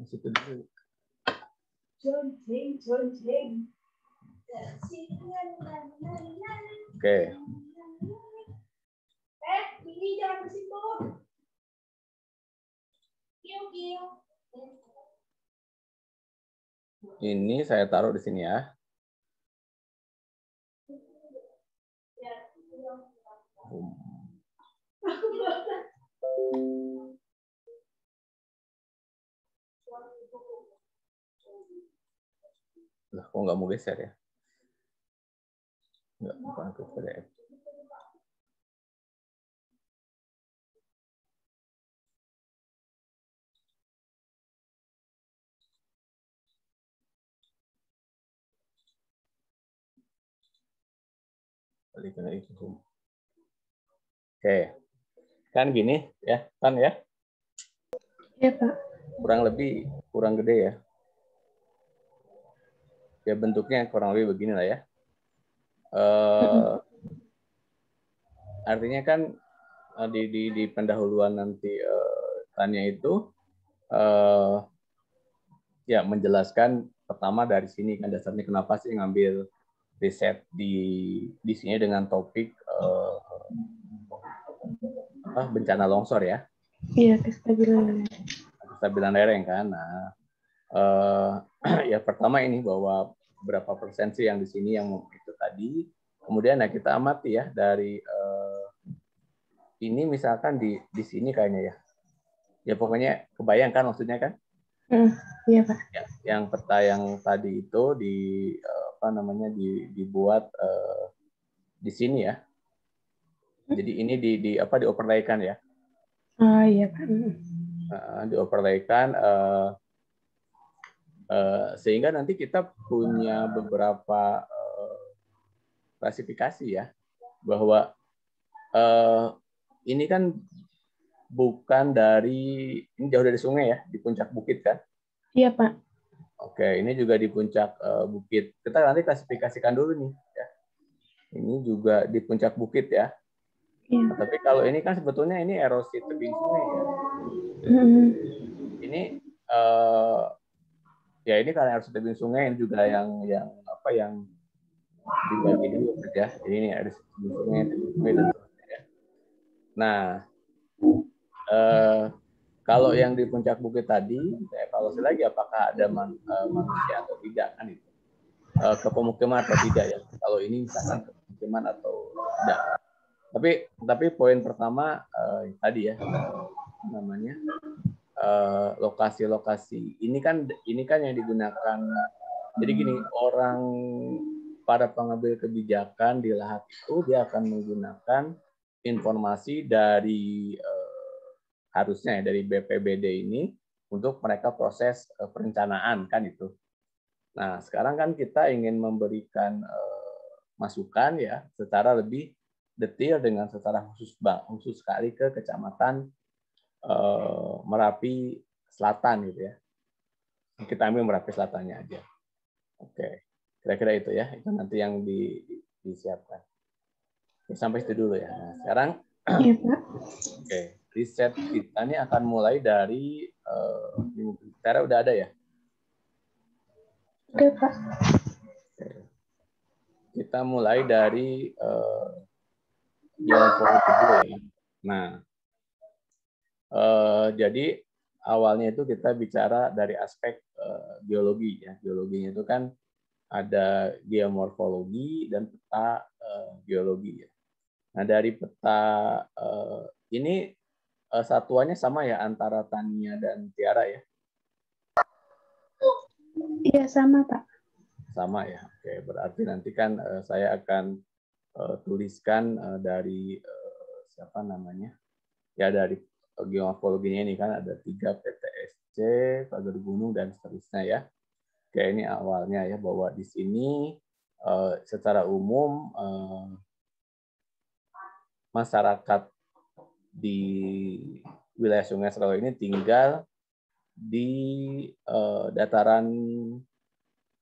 Situ dulu. Oke. Ini jangan ke situ. Ini saya taruh di sini ya. Lah, kok nggak mau geser ya? Nggak, bukan ke PDF. Oke, kan gini ya, kan ya? Iya, Pak. Kurang gede ya. Ya bentuknya kurang lebih begini lah ya. Artinya kan di pendahuluan nanti tanya itu ya menjelaskan pertama dari sini kan dasarnya kenapa sih ngambil riset di sini dengan topik bencana longsor ya. Iya, kestabilan lereng kan. Nah, ya pertama ini bahwa berapa persen sih yang di sini yang itu tadi. Kemudian nah kita amati ya dari ini misalkan di sini kayaknya ya. Ya pokoknya kebayangkan maksudnya kan? Iya, Pak. Ya, yang peta yang tadi itu dibuat di sini ya. Jadi ini di overlaykan ya. Iya, Pak. Dioverlaykan sehingga nanti kita punya beberapa klasifikasi ya, bahwa ini kan bukan ini jauh dari sungai ya, di puncak bukit kan? Iya, Pak. Oke, ini juga di puncak bukit. Kita nanti klasifikasikan dulu nih ya. Ini juga di puncak bukit ya. Iya. Nah, tapi kalau ini kan sebetulnya ini erosi tebing sungai ya. Ini ya ini karena erosi tebing sungai ini juga yang dibagi dulu saja. Jadi ini erosi tebing sungai dan seterusnya ya. Nah, kalau yang di puncak bukit tadi, saya evaluasi lagi apakah ada manusia atau tidak kan itu. Ke pemukiman atau tidak ya. Kalau ini misalkan ke pemukiman atau tidak. Tapi poin pertama tadi ya namanya lokasi-lokasi. Ini kan yang digunakan. Jadi gini, para pengambil kebijakan di Lahat itu dia akan menggunakan informasi dari harusnya ya dari BPBD ini untuk mereka proses perencanaan kan itu. Nah, sekarang kan kita ingin memberikan masukan ya secara lebih detail dengan secara khusus sekali ke Kecamatan Merapi Selatan gitu ya. Kita ambil Merapi Selatannya aja. Oke, kira-kira itu ya. Itu nanti yang disiapkan. Oke, sampai situ dulu ya. Nah, sekarang oke, riset kita ini akan mulai dari Tera udah ada ya? Oke, Pak. Kita mulai dari geomorfologi dulu ya. Nah, jadi awalnya itu kita bicara dari aspek geologi ya. Geologinya itu kan ada geomorfologi dan peta geologi ya. Nah, dari peta ini satuannya sama ya antara Tania dan Tiara ya? Iya, sama, Pak. Sama ya. Oke, berarti nanti kan saya akan tuliskan dari siapa namanya? Ya dari geomorfologinya ini kan ada 3 PTSC, pagar gunung dan seterusnya ya. Oke, ini awalnya ya bahwa di sini secara umum masyarakat di wilayah Sungai Serawe ini tinggal di dataran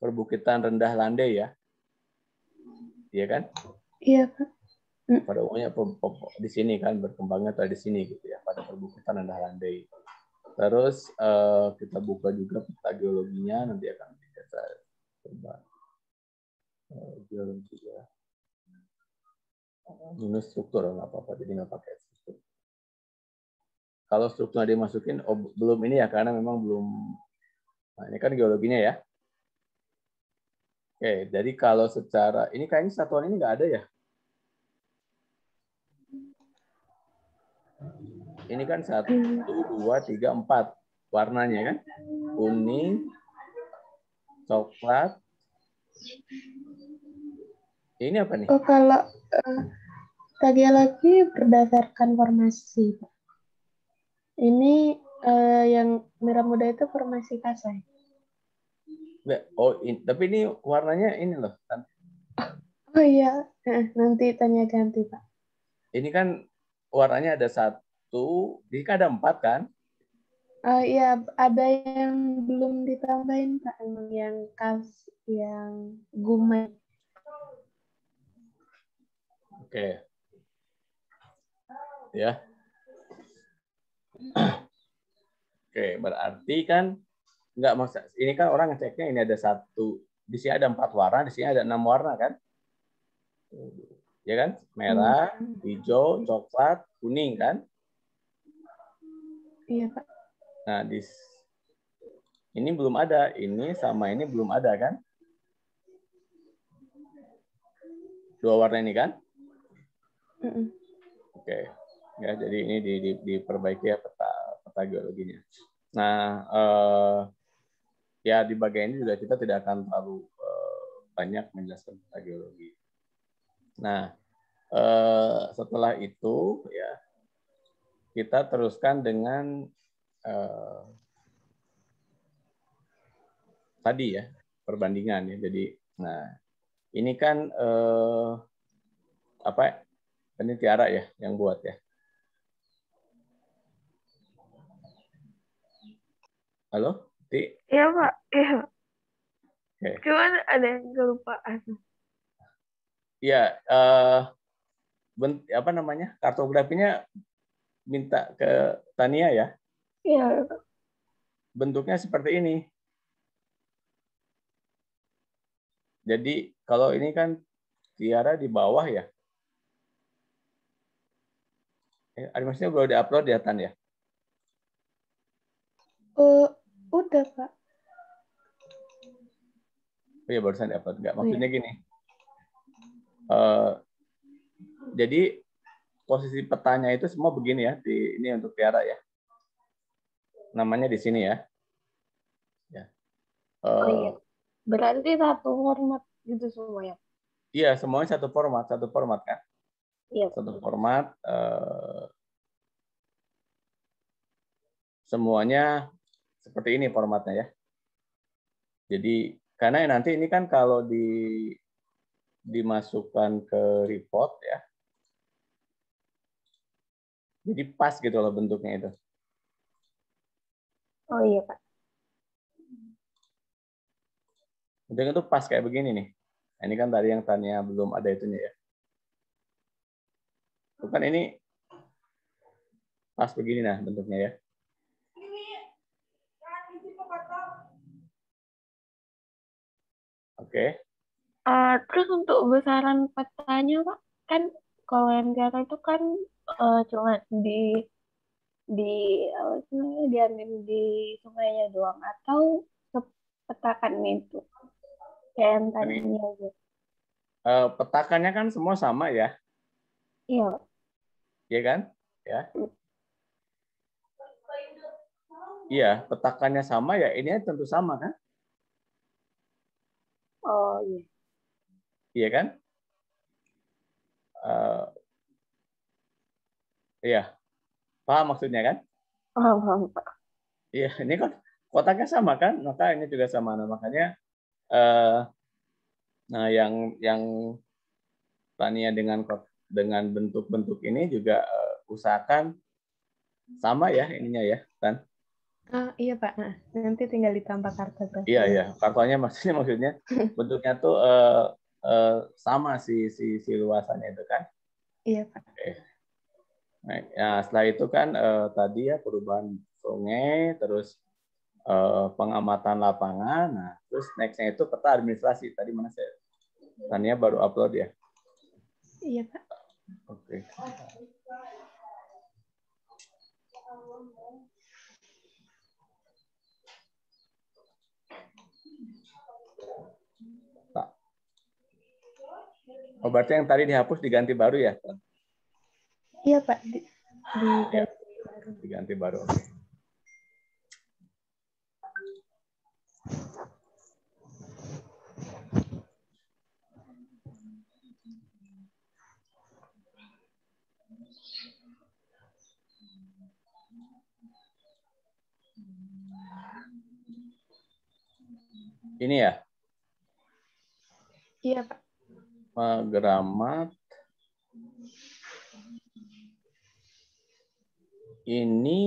perbukitan rendah landai ya. Iya kan? Iya, Pak. Pada umumnya di sini kan berkembangnya di sini gitu ya, pada perbukitan rendah landai. Terus kita buka juga peta geologinya, nanti akan kita coba geologi ya. Minus struktur nggak apa-apa, jadi nggak pakai struktur. Kalau struktur dimasukin, belum ini ya, karena memang belum. Nah, ini kan geologinya ya. Oke, jadi kalau secara ini kayaknya satuan ini nggak ada ya. Ini kan 1, 2, 3, 4 warnanya kan, kuning, coklat. Ini apa nih? Oh, kalau geologi berdasarkan formasi. Ini yang merah muda itu formasi Kasai. Oh, tapi ini warnanya ini loh. Oh iya, nanti tanya ganti Pak. Ini kan warnanya ada 1, ini kan ada 4 kan? Iya, ada yang belum ditambahin Pak, yang gumai. Oke. Ya. Oke, berarti kan nggak maksud ini kan orang ngeceknya ini ada 1, di sini ada 4 warna, di sini ada 6 warna kan? Ya kan? Merah, hijau, coklat, kuning kan? Iya Pak. Nah, ini belum ada, ini sama ini belum ada kan? 2 warna ini kan? Oke. Ya, jadi ini diperbaiki ya peta geologinya. Nah, ya di bagian ini juga kita tidak akan terlalu banyak menjelaskan peta geologi. Nah, setelah itu ya kita teruskan dengan tadi ya perbandingan ya. Jadi, nah ini kan apa? Ini Tiara ya yang buat ya. Halo, Ti? Iya Pak, iya. Oke. Cuman ada yang kelupaan. Iya, apa namanya? Kartografinya minta ke Tania ya. Iya. Bentuknya seperti ini. Jadi kalau ini kan Tiara di bawah ya. Animasinya belum diupload ya Tan ya? Udah Pak. Oh iya barusan diupload. Enggak, maksudnya Iya. gini. Jadi posisi petanya itu semua begini ya. Ini untuk Tiara ya. Namanya di sini ya. Oh iya. Berarti satu format gitu semua ya? Iya, semuanya satu format kan? Iya. Satu format. Semuanya seperti ini formatnya ya. Jadi karena nanti ini kan kalau dimasukkan ke report ya, jadi pas gitu loh bentuknya itu. Oh iya Pak. Bentuknya itu pas kayak begini nih. Nah, ini kan tadi yang tanya belum ada itunya ya. Bukan ini pas begini nah bentuknya ya. Oke. Terus untuk besaran petanya Pak, kan kalau yang Tiara itu kan cuma di apa sih namanya, diambil di sungainya doang atau sepetakan itu kayak yang tadinya aja. Petakannya kan semua sama ya, Iya Pak. ya kan? Ya. Iya, petakannya sama ya, ini tentu sama kan? Oh iya. Iya kan? Iya, paham maksudnya kan? Paham Pak. Iya, ini kan kotaknya sama kan? Maka ini juga sama. Nah, makanya eh, nah yang Tania dengan bentuk-bentuk ini juga usahakan sama ya ininya ya, kan? Iya Pak. Nah, nanti tinggal ditambah kartografi. Iya ya, kartunya maksudnya bentuknya tuh sama si luasannya itu kan? Iya Pak. Oke. Nah, ya, setelah itu kan tadi ya perubahan sungai, terus pengamatan lapangan. Nah, terus next-nya itu peta administrasi. Tadi mana saya? Tania baru upload ya? Iya, Pak. Oke. Pak. Oh, berarti yang tadi dihapus diganti baru ya? Iya, Pak. Ya, diganti baru. Oke. Ini ya? Iya, Pak. Gramat. Ini,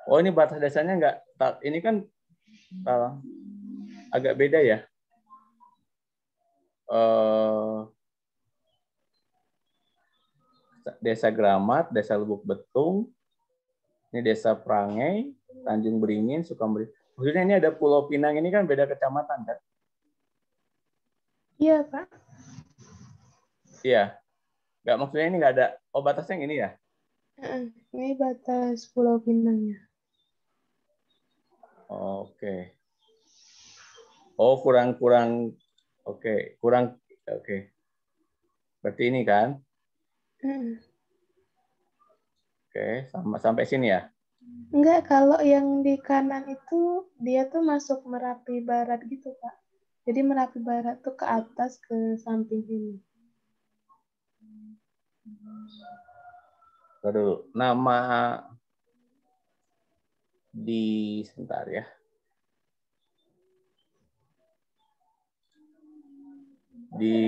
oh ini batas dasarnya enggak, ini kan agak beda ya. Desa Gramat, Desa Lubuk Betung, ini Desa Prangai, Tanjung Beringin, Sukamberingin. Maksudnya ini ada Pulau Pinang, ini kan beda kecamatan kan? Iya, Pak. Iya. Nggak, maksudnya ini nggak ada, oh batasnya yang ini ya? Ini batas Pulau Pinangnya. Oke. Oh, kurang, oke. Kurang, oke. Berarti ini kan? Oke, sampai sini ya? Enggak, kalau yang di kanan itu dia tuh masuk Merapi Barat gitu, Pak. Jadi Merapi Barat tuh ke atas ke samping ini. Dulu. Nama di sebentar ya. Di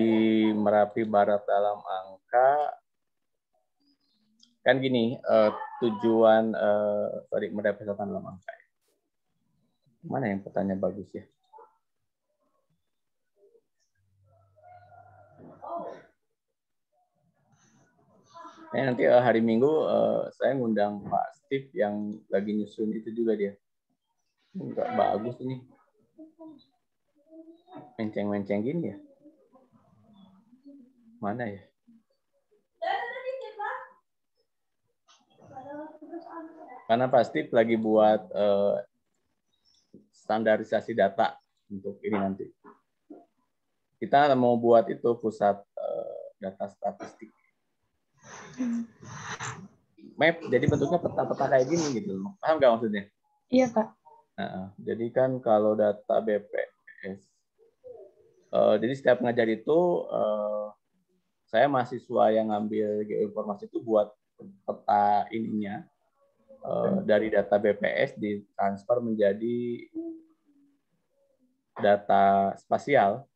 Merapi Barat dalam angka kan gini, tujuan Merapi Selatan dalam angka. Mana yang petanya bagus ya? Nanti hari Minggu saya ngundang Pak Steve yang lagi nyusun itu juga dia. Enggak bagus ini. Menceng-menceng gini ya. Mana ya? Karena Pak Steve lagi buat standarisasi data untuk ini nanti. Kita mau buat itu pusat data statistik. Map, jadi bentuknya peta-peta kayak gini gitu. Paham nggak maksudnya? Iya, Pak. Nah, jadi kan kalau data BPS, jadi setiap ngajar itu saya mahasiswa yang ngambil geoinformasi itu buat peta ininya dari data BPS ditransfer menjadi data spasial.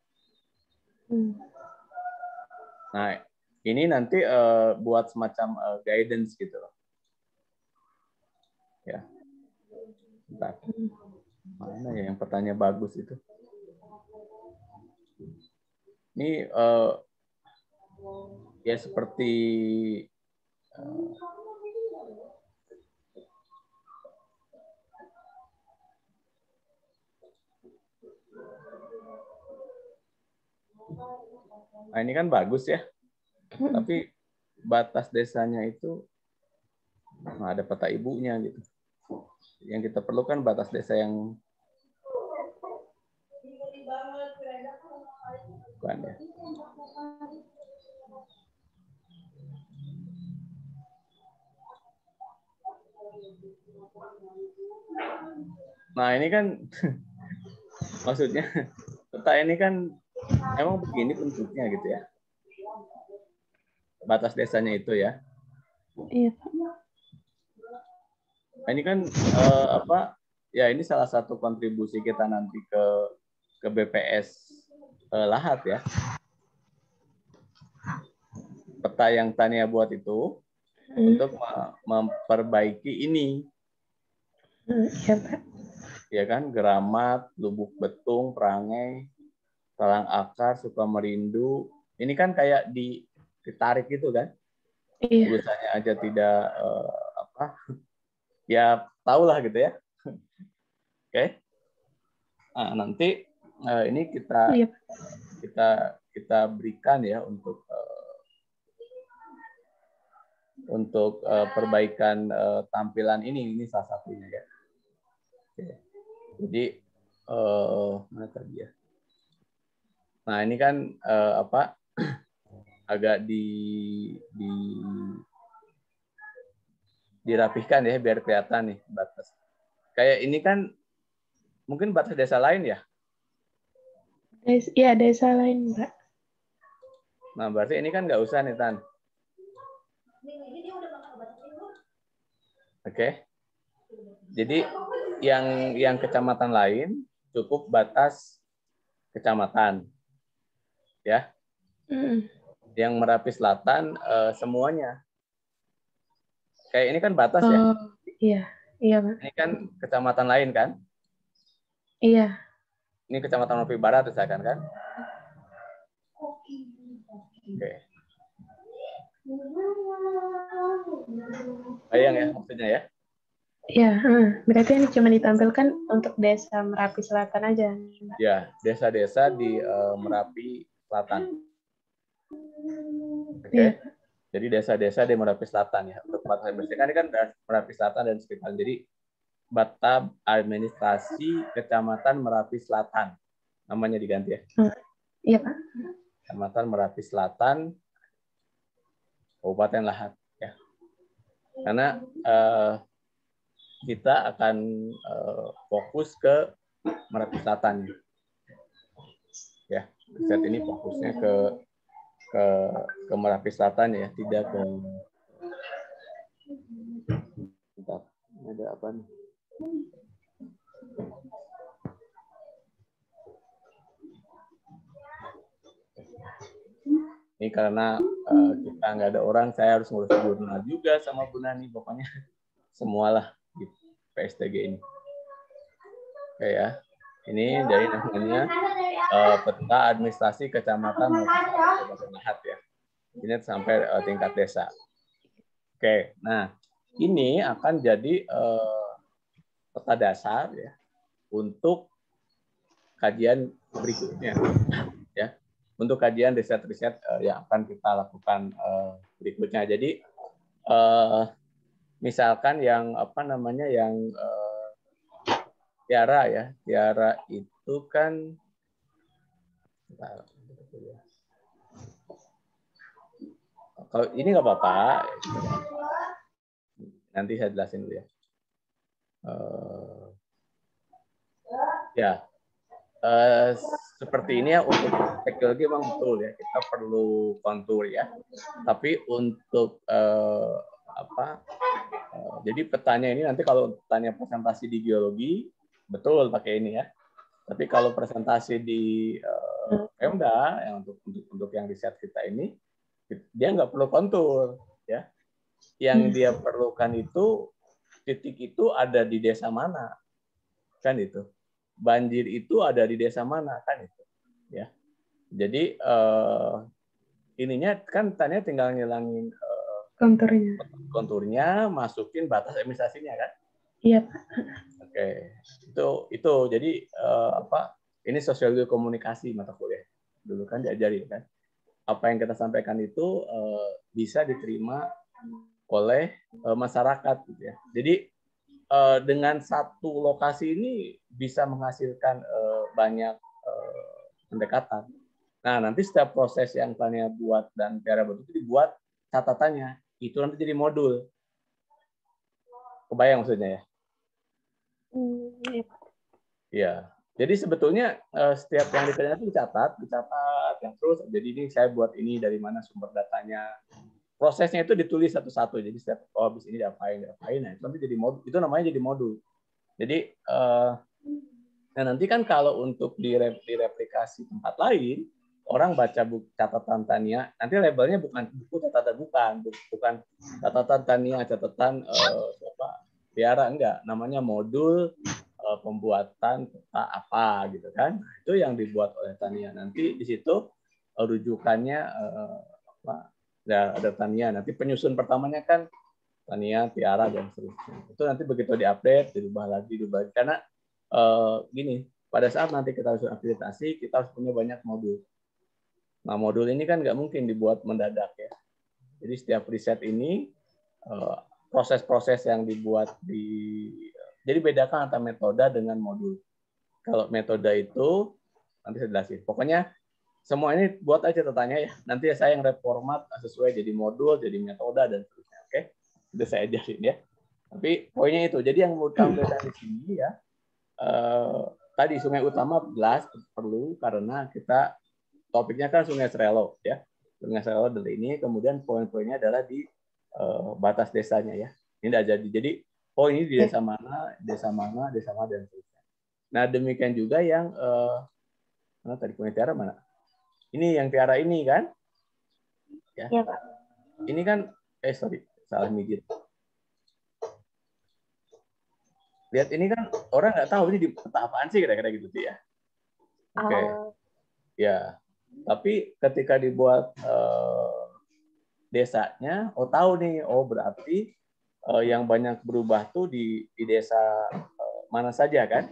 Nah, ini nanti buat semacam guidance gitu loh. Ya. Bentar. Mana ya yang petanya bagus itu? Ini ya seperti nah ini kan bagus ya. Tapi batas desanya itu ada peta ibunya gitu. Yang kita perlukan batas desa yang bukan ya. Nah ini kan maksudnya peta ini kan emang begini bentuknya gitu ya. Batas desanya itu ya. Iya, Pak. Nah, ini kan ya ini salah satu kontribusi kita nanti ke BPS Lahat ya. Peta yang Tania buat itu untuk memperbaiki ini. Iya, Pak. Ya kan, Gramat, Lubuk Betung, Prangai, Talang Akar, Sukamerindu. Ini kan kayak ditarik gitu kan? Iya. Tulisannya aja tidak ya tahulah gitu ya. Oke. Nah, nanti ini Iya. kita berikan ya untuk perbaikan tampilan ini salah satunya ya. Oke. Jadi mana tadi ya? Nah, ini kan agak dirapihkan ya biar kelihatan nih batas. Kayak ini kan mungkin batas desa lain ya? Iya, desa lain, Mbak. Nah, berarti ini kan nggak usah nih, Tan. Oke. Jadi yang kecamatan lain cukup batas kecamatan. Ya. Yang Merapi Selatan semuanya. Kayak ini kan batas ya? Iya, iya, Pak. Ini kan kecamatan lain kan? Iya. Ini kecamatan Merapi Barat misalkan kan? Oke. Bayang ya maksudnya ya? Iya, berarti ini cuma ditampilkan untuk desa Merapi Selatan aja. Mbak. Ya, desa-desa di Merapi Selatan. Oke. Iya. Jadi desa-desa di Merapi Selatan ya. Untuk batas administrasi kan ini kan Merapi Selatan dan sekitar. Jadi Batab Administrasi Kecamatan Merapi Selatan. Namanya diganti ya. Iya, Pak. Kecamatan Merapi Selatan, Kabupaten Lahat ya. Karena kita akan fokus ke Merapi Selatan ya. Riset ini fokusnya ke Merapi Selatan ya, tidak ke bentar, ada apa nih? Ini karena kita nggak ada orang, saya harus ngurus jurnal juga sama Bu Nani, pokoknya semualah di PSTG ini. Oke ya, ini dari namanya peta administrasi kecamatan Kabupaten Lahat ya. Ini sampai tingkat desa. Oke, nah ini akan jadi peta dasar ya untuk kajian berikutnya ya. Untuk kajian riset-riset yang akan kita lakukan berikutnya. Jadi misalkan yang yang Tiara ya, Tiara itu kan kalau ini nggak apa-apa, nanti saya jelasin dulu ya. Seperti ini ya, untuk teknologi memang betul ya, kita perlu kontur ya. Tapi untuk jadi petanya ini nanti kalau tanya presentasi di geologi betul pakai ini ya. Tapi kalau presentasi di Pemda yang untuk yang riset kita ini, dia nggak perlu kontur ya. Yang dia perlukan itu titik itu ada di desa mana, kan itu. Banjir itu ada di desa mana, kan itu ya. Jadi ininya kan tanya tinggal ngilangin konturnya, masukin batas administrasinya kan. Iya, Pak. Oke, itu jadi ini sosiologi komunikasi mata kuliah dulu kan diajari kan. Apa yang kita sampaikan itu bisa diterima oleh masyarakat gitu ya. Jadi dengan satu lokasi ini bisa menghasilkan banyak pendekatan. Nah, nanti setiap proses yang Tania buat dan Tiara buat itu dibuat catatannya. Itu nanti jadi modul. Kebayang maksudnya ya? Iya. Jadi sebetulnya setiap yang dikerjakan itu dicatat yang terus. Jadi ini saya buat ini dari mana sumber datanya. Prosesnya itu ditulis satu-satu. Jadi setiap habis ini diapain. Nah, itu nanti jadi modul. Itu namanya jadi modul. Jadi nah nanti kan kalau untuk direplikasi tempat lain, orang baca buku catatan Tania, nanti labelnya bukan buku catatan bukan catatan Tania, catatan Tiara, enggak, namanya modul pembuatan peta apa gitu kan. Nah, itu yang dibuat oleh Tania. Nanti di situ rujukannya ada Tania. Nanti penyusun pertamanya kan Tania, Tiara, dan seterusnya. Itu nanti begitu diupdate, dirubah lagi. Karena gini, pada saat nanti kita harus akreditasi, kita harus punya banyak modul. Nah, modul ini kan nggak mungkin dibuat mendadak ya. Jadi setiap riset ini, proses-proses yang dibuat jadi bedakan antara metode dengan modul. Kalau metode itu, nanti saya jelasin. Pokoknya semua ini buat aja tanya ya. Nanti saya yang reformat sesuai jadi modul, jadi metode, dan seterusnya. Oke? Itu saya ajarin ya. Tapi poinnya itu. Jadi yang mau tampilkan di sini ya, tadi sungai utama jelas perlu karena kita topiknya kan Sungai Srelo ya. Sungai Srelo dari ini, kemudian poin-poinnya adalah di batas desanya ya. Ini tidak jadi. Jadi oh ini di desa mana, desa mana, desa mana, dan seterusnya. Nah demikian juga yang mana tadi punya Tiara mana? Ini yang Tiara ini kan? Ya. Iya, Pak. Ini kan sorry, salah mijit. Lihat ini kan orang nggak tahu ini di peta apaan sih kira-kira gitu sih ya. Oke. Ya. Tapi ketika dibuat desanya, tahu nih, berarti yang banyak berubah tuh di desa mana saja kan?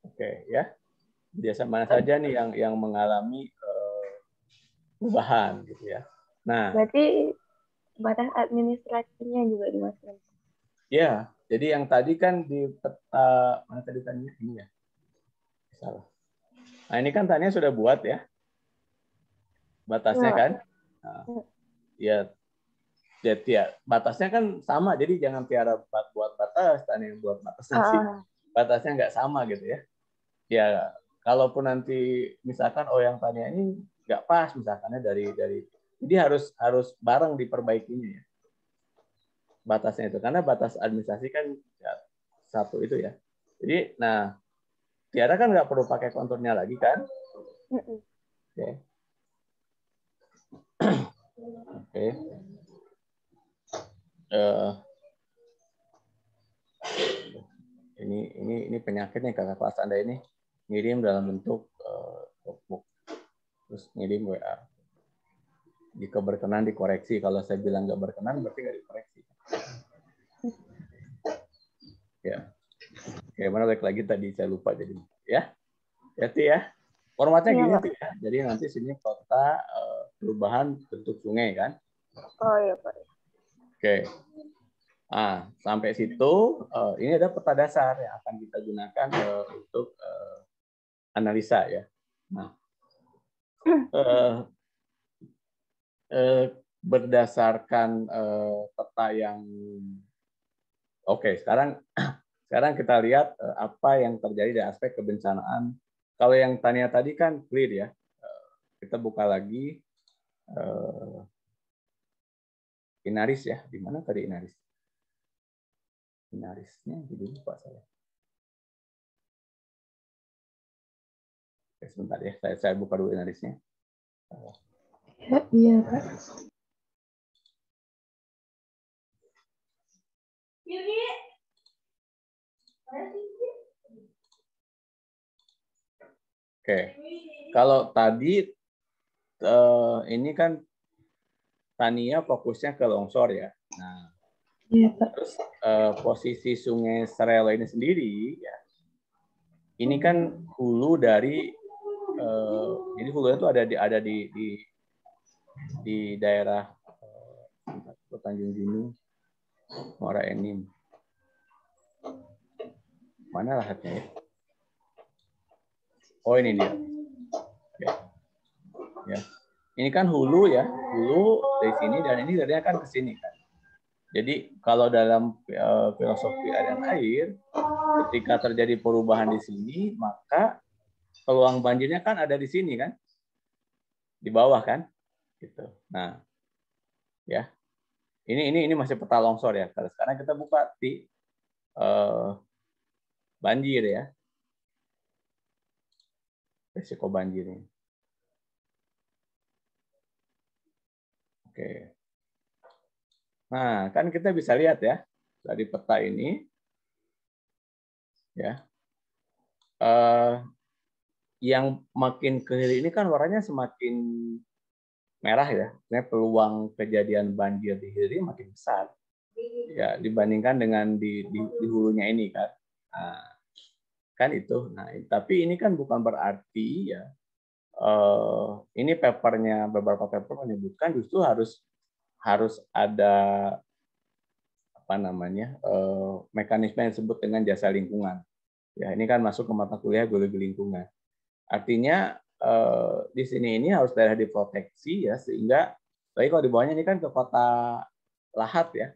Oke, ya. Di desa mana saja nih yang mengalami perubahan gitu ya. Nah, berarti batas administrasinya juga dimasukkan. Ya, jadi yang tadi kan di peta mana tadi tanya ini ya. Salah. Nah, ini kan tanya sudah buat ya. Batasnya kan? Nah, ya, batasnya kan sama, jadi jangan Tiara buat batas, Tania yang buat batas nanti. Batasnya nggak sama gitu ya. Ya, kalaupun nanti misalkan yang Tania ini nggak pas misalkannya dari jadi harus bareng diperbaikinya ya. Batasnya itu karena batas administrasi kan ya, satu itu ya. Jadi, nah Tiara kan nggak perlu pakai konturnya lagi kan? Oke. Oke. Ini penyakit nih kakak kelas Anda ini ngirim dalam bentuk notebook, terus ngirim WA. Jika berkenan dikoreksi, kalau saya bilang nggak berkenan berarti nggak dikoreksi. Ya. Oke, mana balik lagi tadi saya lupa jadi ya. Hati ya. Formatnya gini tuh ya. Jadi nanti sini kota perubahan bentuk sungai kan. Oh iya Pak. Oke. Nah, sampai situ ini ada peta dasar yang akan kita gunakan untuk analisa ya. Nah, berdasarkan peta yang sekarang kita lihat apa yang terjadi dari aspek kebencanaan. Kalau yang Tania tadi kan clear ya. Kita buka lagi Inaris ya. Di mana tadi Inaris? Inarisnya jadi lupa saya. Oke, sebentar ya. Saya buka dulu Inarisnya. Iya, Pak. Oke, kalau tadi ini kan Tania fokusnya ke longsor ya. Nah, iya, Pak. Terus posisi Sungai Srelo ini sendiri, ya, ini kan hulu dari, jadi hulunya itu ada di daerah Tanjung Jinu, Muara Enim. Mana lahatnya ya? Oh ini dia. Oke. Ya. Ini kan hulu ya, hulu dari sini dan ini darinya kan ke sini kan. Jadi kalau dalam filosofi air dan air, ketika terjadi perubahan di sini, maka peluang banjirnya kan ada di sini kan, di bawah kan, gitu. Nah, ya, ini masih peta longsor ya. Kalau sekarang kita buka di banjir ya, risiko banjirnya. Oke. Nah, kan kita bisa lihat ya dari peta ini, ya, yang makin ke kiri ini kan warnanya semakin merah ya. Sebenarnya peluang kejadian banjir di kiri makin besar. Ya, dibandingkan dengan di hulunya ini kan. Nah, kan itu. Nah, tapi ini kan bukan berarti ya ini papernya, beberapa paper menyebutkan justru harus ada apa namanya mekanisme yang disebut dengan jasa lingkungan. Ya, ini kan masuk ke mata kuliah geologi lingkungan. Artinya di sini ini harus daerah diproteksi ya, sehingga tapi kalau di bawahnya ini kan ke kota Lahat ya.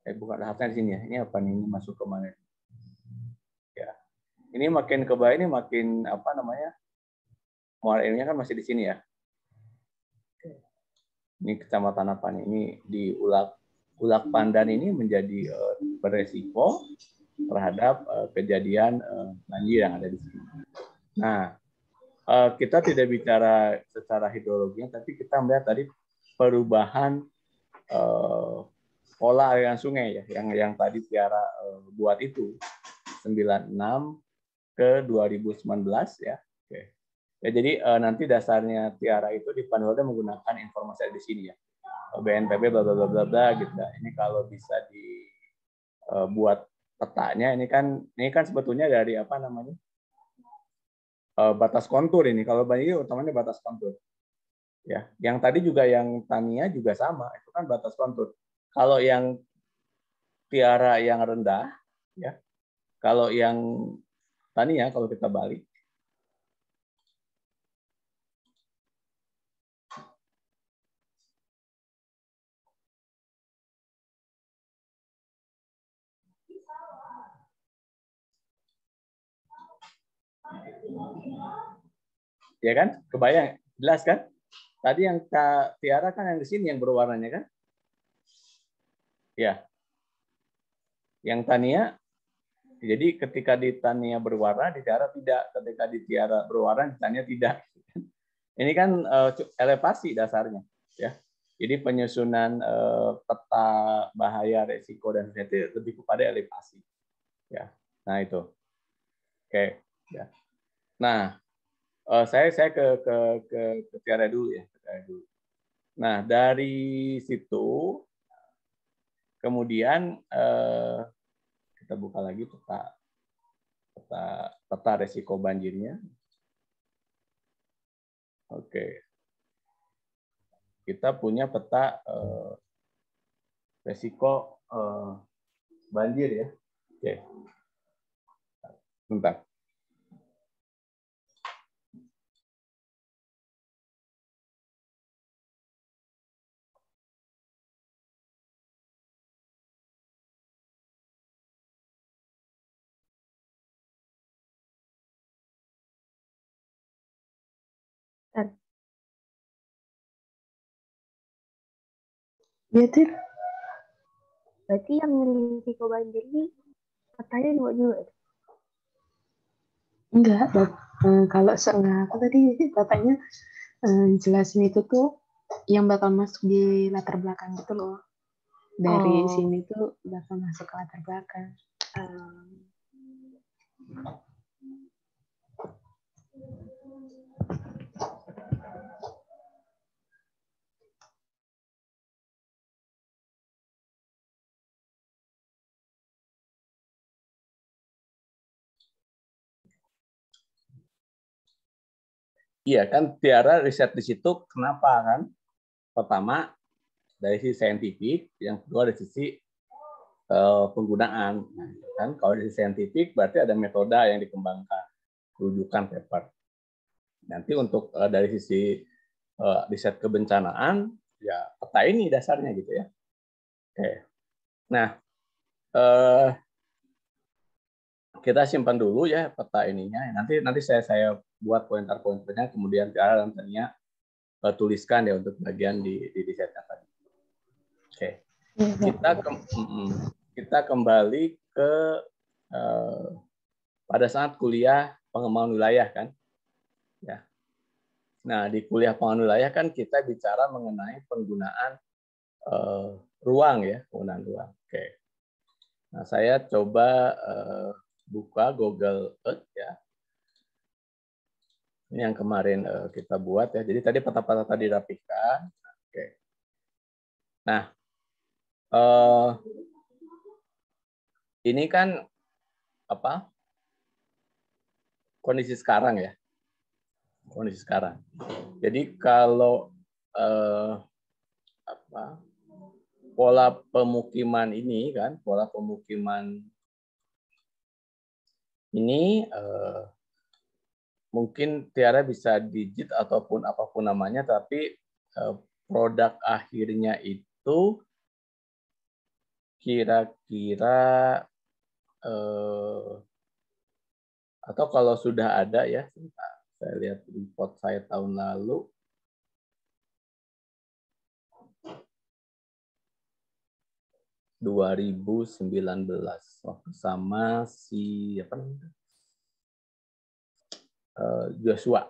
Bukan Lahatnya di sini ya. Ini apa nih? Ini masuk ke mana? Ya. Ini makin ke bawah ini makin apa namanya? Muara ilmiah kan masih di sini ya. Ini kecamatan apa nih? Ini di Ulak Pandan ini menjadi beresiko terhadap kejadian banjir yang ada di sini. Nah, kita tidak bicara secara hidrologinya, tapi kita melihat tadi perubahan pola aliran sungai ya, yang tadi Tiara buat itu 96 ke 2019 ya. Oke. Ya, jadi nanti dasarnya Tiara itu di Panwelda menggunakan informasi di sini ya. BNPB bla bla bla bla bla gitu. Ini kalau bisa dibuat petanya ini kan sebetulnya dari apa namanya? Batas kontur ini. Kalau banjir utamanya batas kontur. Ya, yang tadi juga yang Tania juga sama, itu kan batas kontur. Kalau yang Tiara yang rendah ya. Kalau yang Tania kalau kita balik ya kan? Kebayang, jelas kan? Tadi yang Tiara kan yang di sini yang berwarnanya kan? Ya. Yang Tania, jadi ketika di Tania berwarna, di Tiara tidak. Ketika di Tiara berwarna, di Tania tidak. Ini kan elevasi dasarnya, ya. Jadi penyusunan peta bahaya, resiko dan itu lebih kepada elevasi, ya. Nah itu, oke, ya. Nah, saya ke Tiara dulu ya. Nah dari situ kemudian kita buka lagi peta resiko banjirnya. Oke, kita punya peta resiko banjir ya. Oke, bentar. Ya, Tir. Berarti yang risiko banjir ini petanya dua juga. Enggak, kalau seenggak aku tadi katanya jelasin itu tuh yang bakal masuk di latar belakang gitu loh. Dari sini tuh bakal masuk ke latar belakang. Iya kan Tiara riset di situ kenapa kan? Pertama dari sisi saintifik, yang kedua dari sisi penggunaan. Nah, kan kalau dari sisi saintifik berarti ada metode yang dikembangkan, rujukan paper. Nanti untuk dari sisi riset kebencanaan, ya peta ini dasarnya gitu ya. Oke. Nah, kita simpan dulu ya peta ininya. Nanti saya buat pointer-pointernya, kemudian Tiara dan Tania tuliskan ya untuk bagian di risetnya tadi. Oke. Kita kembali ke pada saat kuliah pengembangan wilayah kan. Ya. Nah, di kuliah pengembangan wilayah kan kita bicara mengenai penggunaan ruang ya, penggunaan ruang. Oke. Nah, saya coba buka Google Earth ya. Ini yang kemarin kita buat ya. Jadi tadi peta-peta tadi dirapikan. Oke. Nah, Eh, ini kan apa? Kondisi sekarang ya. Kondisi sekarang. Jadi kalau pola pemukiman ini kan, pola pemukiman ini mungkin Tiara bisa digit ataupun apapun namanya, tapi produk akhirnya itu kira-kira atau kalau sudah ada ya, saya lihat report saya tahun lalu, (2019) waktu sama si apa namanya? Joshua.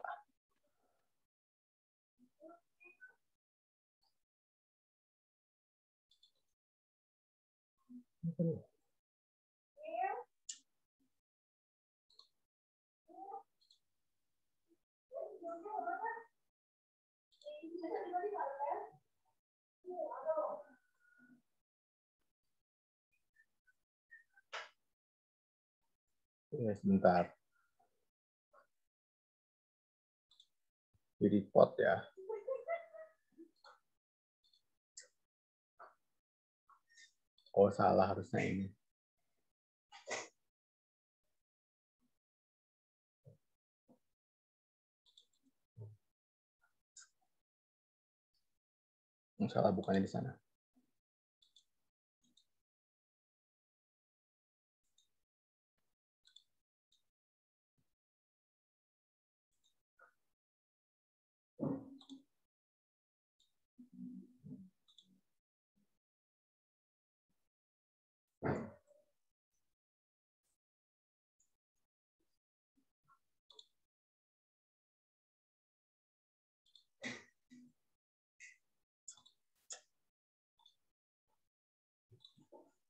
Ya, sebentar. Di report ya. Oh, salah harusnya ini. Salah bukannya di sana.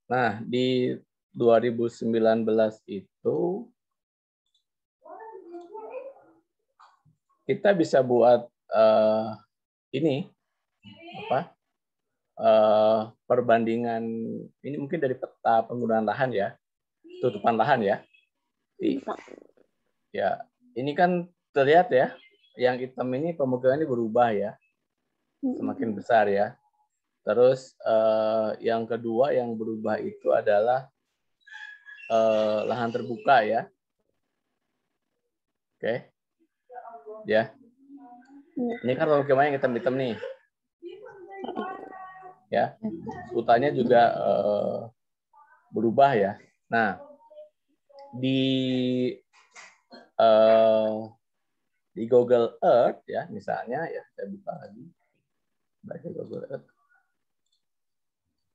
Nah, di 2019 itu kita bisa buat ini apa? Perbandingan ini mungkin dari peta penggunaan lahan ya, tutupan lahan ya. Ya, ini kan terlihat ya, yang hitam ini pemukiman ini berubah ya, semakin besar ya. Terus yang kedua yang berubah itu adalah lahan terbuka ya. Oke. Ya. Ini kan pemukiman yang hitam-hitam nih. Ya. Hutannya juga berubah ya. Nah, di Google Earth ya, misalnya ya, saya buka lagi. Baca Google Earth.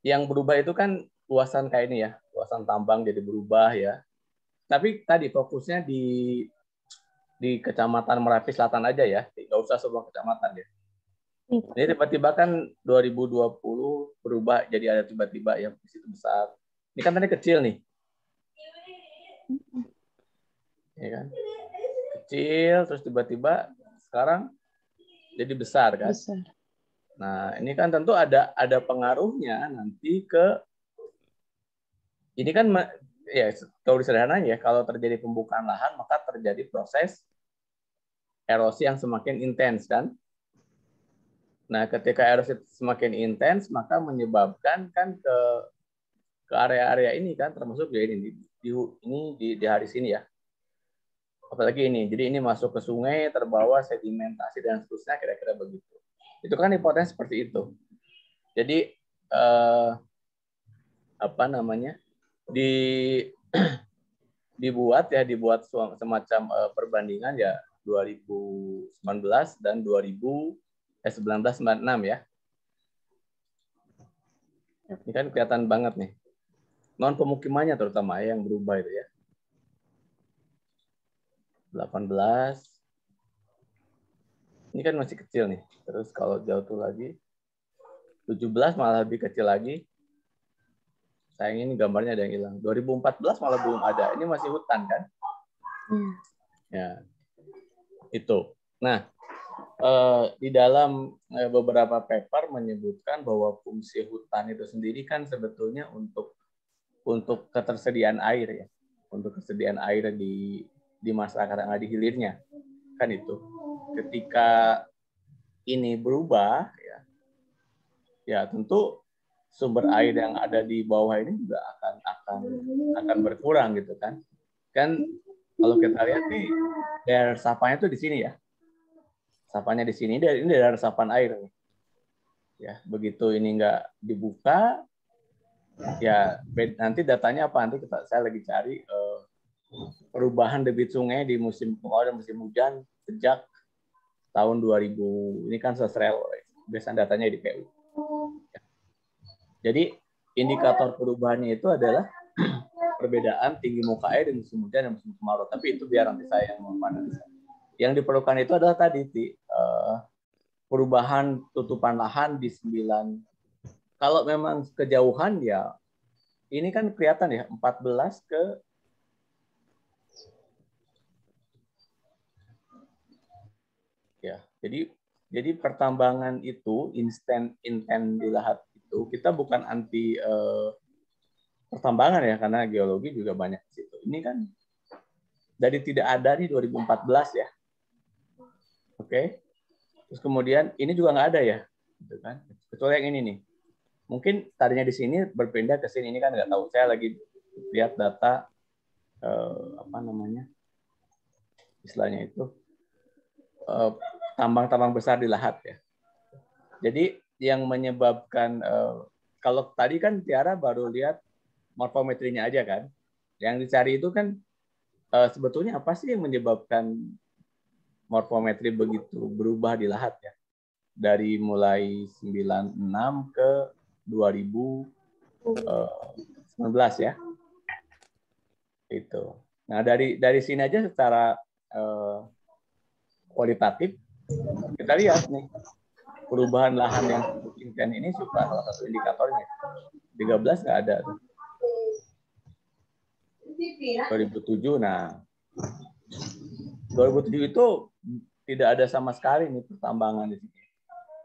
Yang berubah itu kan luasan kayak ini ya, luasan tambang jadi berubah ya. Tapi tadi fokusnya di Kecamatan Merapi Selatan aja ya, nggak usah semua kecamatan ya. Ini tiba-tiba kan 2020 berubah jadi ada tiba-tiba yang di situ besar. Ini kan tadi kecil nih. Ya kan? Kecil terus tiba-tiba sekarang jadi besar kan? Besar. Nah, ini kan tentu ada pengaruhnya nanti ke ini kan ya kalau sederhananya ya, kalau terjadi pembukaan lahan maka terjadi proses erosi yang semakin intens kan? Nah, ketika erosi semakin intens maka menyebabkan kan ke area-area ini kan, termasuk ya ini di hari sini ya. Apalagi ini, jadi ini masuk ke sungai, terbawa sedimentasi dan seterusnya, kira-kira begitu. Itu kan hipotesis seperti itu. Jadi apa namanya? dibuat semacam perbandingan ya 2019 dan 1996 ya. Ini kan kelihatan banget nih. Non pemukimannya terutama yang berubah itu ya. 18. Ini kan masih kecil nih. Terus kalau jauh tuh lagi 17 malah lebih kecil lagi. Sayang ini gambarnya ada yang hilang. 2014 malah belum ada. Ini masih hutan kan? Ya. Itu. Nah, di dalam beberapa paper menyebutkan bahwa fungsi hutan itu sendiri kan sebetulnya untuk ketersediaan air ya, untuk kesediaan air di masyarakat yang ada di hilirnya kan itu. Ketika ini berubah ya tentu sumber air yang ada di bawah ini juga akan berkurang gitu kan. Kan kalau kita lihat nih daerah resapannya tuh di sini ya. Resapannya di sini, ini daerah resapan air nih. Ya, begitu ini nggak dibuka ya nanti datanya apa, nanti saya lagi cari perubahan debit sungai di musim hujan sejak tahun 2000. Ini kan sesrel biasanya datanya di PU. Jadi indikator perubahannya itu adalah perbedaan tinggi muka air di musim hujan dan musim kemarau. Tapi itu biar nanti saya yang menganalisa. Yang diperlukan itu adalah tadi perubahan tutupan lahan di 9. Kalau memang kejauhan ya ini kan kelihatan ya 14 ke ya. Jadi pertambangan itu intent di lahat itu kita bukan anti pertambangan ya, karena geologi juga banyak di situ. Ini kan dari tidak ada nih 2014 ya. Oke. Terus kemudian ini juga nggak ada ya, gitu kan? Kecuali yang ini nih. Mungkin tadinya di sini berpindah ke sini, ini kan nggak tahu. Saya lagi lihat data apa namanya? Istilahnya itu tambang-tambang besar di lahat ya. Jadi yang menyebabkan kalau tadi kan Tiara baru lihat morfometrinya aja kan. Yang dicari itu kan sebetulnya apa sih yang menyebabkan morfometri begitu berubah di lahat ya. Dari mulai 96 ke 2019 ya. Itu. Nah, dari sini aja secara kualitatif kita lihat nih perubahan lahan yang intens ini suka salah satu indikatornya. 13 nggak ada tuh. 2007 nah 2007 itu tidak ada sama sekali nih pertambangan di sini.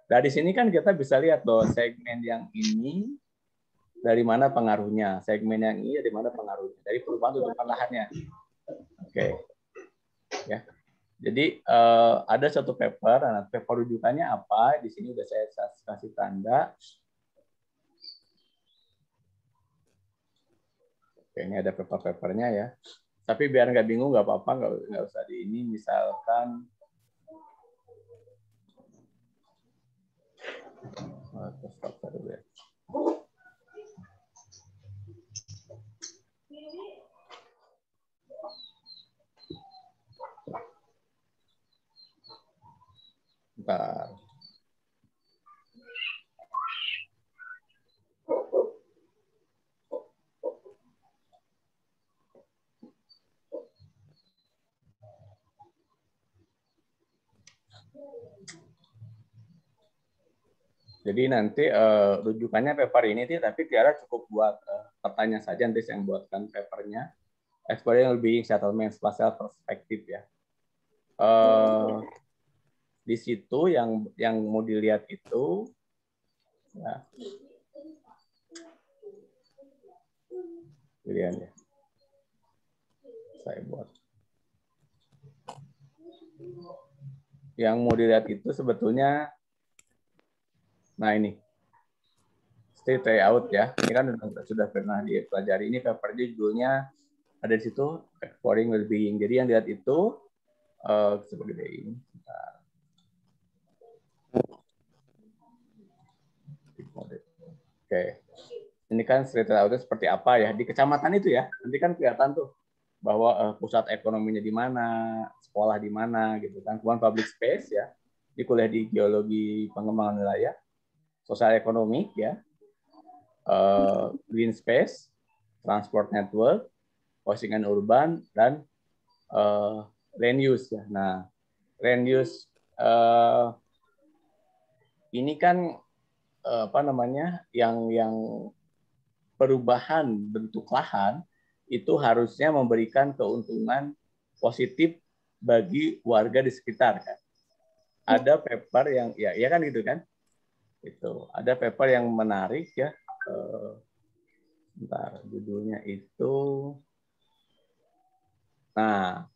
Dari sini kan kita bisa lihat bahwa segmen yang ini dari mana pengaruhnya, segmen yang ini dari mana pengaruhnya, dari perubahan tutupan lahannya. Oke. Ya. Jadi ada satu paper, nah, paper rujukannya apa? Di sini udah saya kasih tanda. Oke, ini ada paper-papernya ya. Tapi biar nggak bingung, nggak apa-apa, nggak usah di ini. Misalkan, stop dulu ya. Bentar. Jadi nanti rujukannya paper ini, tapi Tiara cukup buat pertanyaan saja nanti yang buatkan papernya. Exploring Being Settlement Spatial Perspective ya. Di situ yang mau dilihat itu ya, pilihan ya. Saya buat. Yang mau dilihat itu sebetulnya, nah ini state layout ya. Ini kan sudah pernah dipelajari. Ini papernya judulnya ada di situ, Exploring Well-being. Jadi yang dilihat itu seperti ini. Oke. Ini kan state layoutnya seperti apa ya di kecamatan itu ya. Nanti kan kelihatan tuh bahwa pusat ekonominya di mana, sekolah di mana gitu kan. Kemudian public space ya. Di kuliah di geologi pengembangan wilayah, sosial ekonomi ya. Green space, transport network, housing and urban, dan land use ya. Nah, land use ini kan apa namanya yang perubahan bentuk lahan itu harusnya memberikan keuntungan positif bagi warga di sekitar kan. ada paper yang ya kan gitu kan. Itu ada paper yang menarik ya. Bentar, judulnya itu. Nah,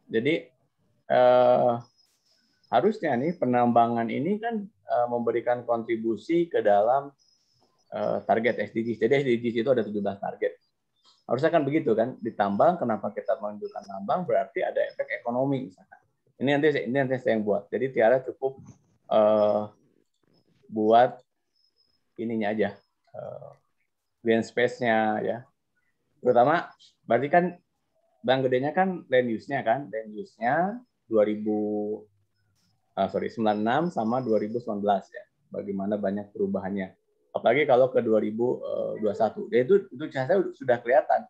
jadi harusnya nih penambangan ini kan memberikan kontribusi ke dalam target SDGs. Jadi SDGs itu ada 17 target. Harusnya kan begitu kan, ditambang kenapa kita menunjukkan tambang berarti ada efek ekonomi misalkan. Ini nanti saya yang buat. Jadi Tiara cukup buat ininya aja, green space-nya ya. Terutama berarti kan bang gedenya kan land use-nya kan, land use-nya 96 sama 2019 ya. Bagaimana banyak perubahannya. Apalagi kalau ke 2021. Ya itu saya sudah kelihatan.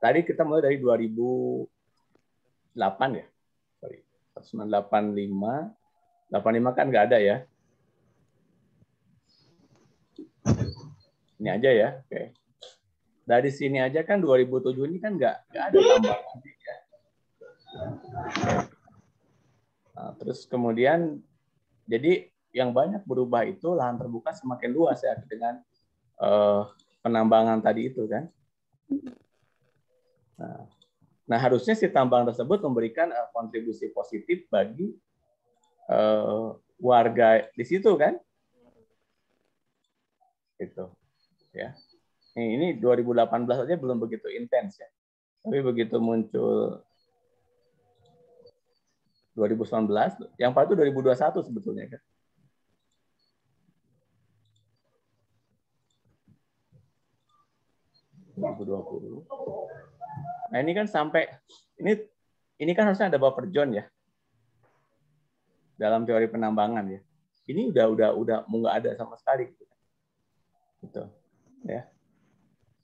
Tadi kita mulai dari 2008 ya. Sorry. 1985. 85 kan nggak ada ya. Ini aja ya. Oke. Dari sini aja kan 2007 ini kan nggak ada tambahan. Ya. Nah, terus kemudian jadi yang banyak berubah itu lahan terbuka semakin luas ya dengan penambangan tadi itu kan. Nah harusnya si tambang tersebut memberikan kontribusi positif bagi warga di situ kan. Itu ya. Ini 2018 aja belum begitu intens ya. Tapi begitu muncul 2019, yang paling itu 2021 sebetulnya kan. Nah ini kan sampai ini kan harusnya ada buffer zone ya dalam teori penambangan ya. Ini udah mau nggak ada sama sekali gitu ya.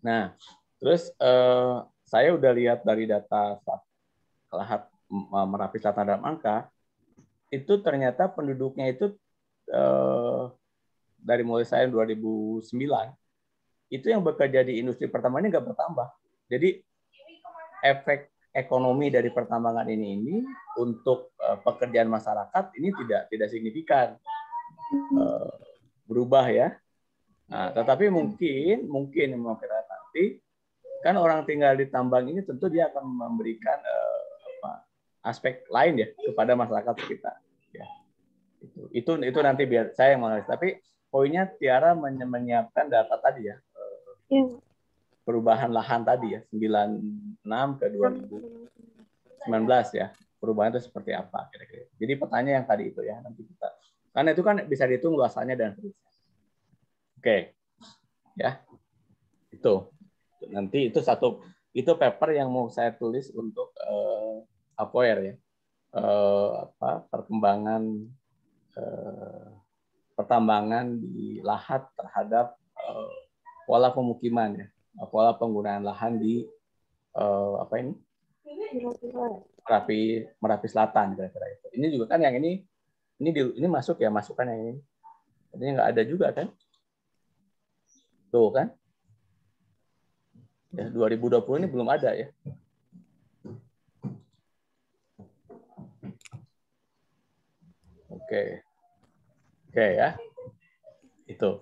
Nah terus saya udah lihat dari data Lahat Merapi Selatan dan Angka itu ternyata penduduknya itu dari mulai saya 2009 itu yang bekerja di industri pertambangan nggak bertambah. Jadi efek ekonomi dari pertambangan ini untuk pekerjaan masyarakat ini tidak signifikan berubah ya. Nah, tetapi mungkin yang mau kita nanti kan orang tinggal di tambang ini tentu dia akan memberikan aspek lain ya kepada masyarakat sekitar. Ya. Itu nanti biar saya yang menganalisis. Tapi poinnya Tiara menyiapkan data tadi ya. Perubahan lahan tadi ya 96 ke 2019 ya. Perubahan itu seperti apa kira-kira. Jadi pertanyaan yang tadi itu ya nanti kita. Karena itu kan bisa dihitung luasannya dan seterusnya. Oke. Ya. Itu. Nanti itu paper yang mau saya tulis untuk APOER ya. Perkembangan pertambangan di Lahat terhadap pola pemukiman ya, pola penggunaan lahan di Merapi Selatan kira-kira itu. Ini juga kan yang ini masuk ya, masukan yang ini. Artinya nggak ada juga kan? Tuh kan? Ya 2020 ini belum ada ya. Oke ya, itu.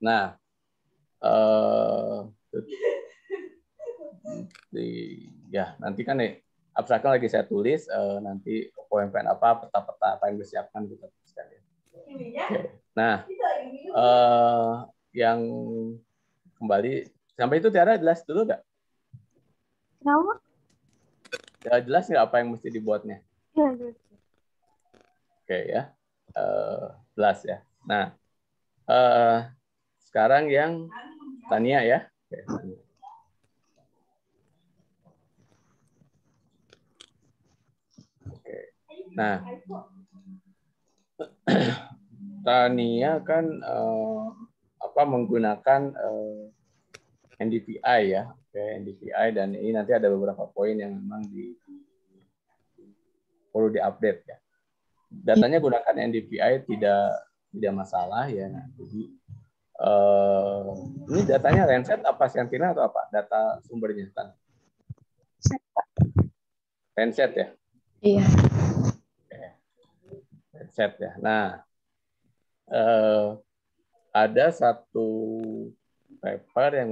Nah, ya nanti kan abstraknya lagi saya tulis, nanti poin-poin apa, peta-peta apa yang disiapkan kita tuliskan ya. Oke. Nah, yang kembali sampai itu Tiara jelas dulu nggak? Kenapa? Ya, jelas nggak apa yang mesti dibuatnya? Ya, Oke ya, jelas ya. Nah, sekarang yang Tania ya. Oke. Nah, Tania kan menggunakan NDVI ya. Oke, NDVI dan ini nanti ada beberapa poin yang memang perlu diupdate ya. Datanya gunakan NDVI tidak masalah ya. Nah, jadi ini datanya Landsat apa Sentinel atau apa? Data sumbernya kan? Landsat ya. Iya. Oke. Landsat ya. Nah, ada satu paper yang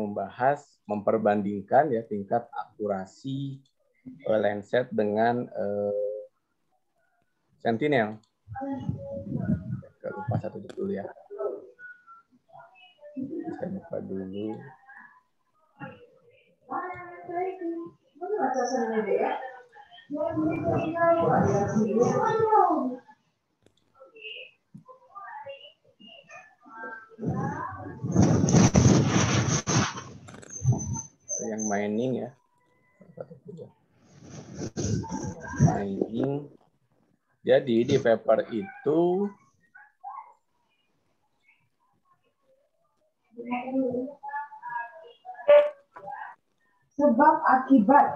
memperbandingkan ya tingkat akurasi Landsat dengan Sentinel. Lupa satu dulu ya. Saya buka dulu. Yang mining ya. Mining. Jadi di paper itu sebab akibat.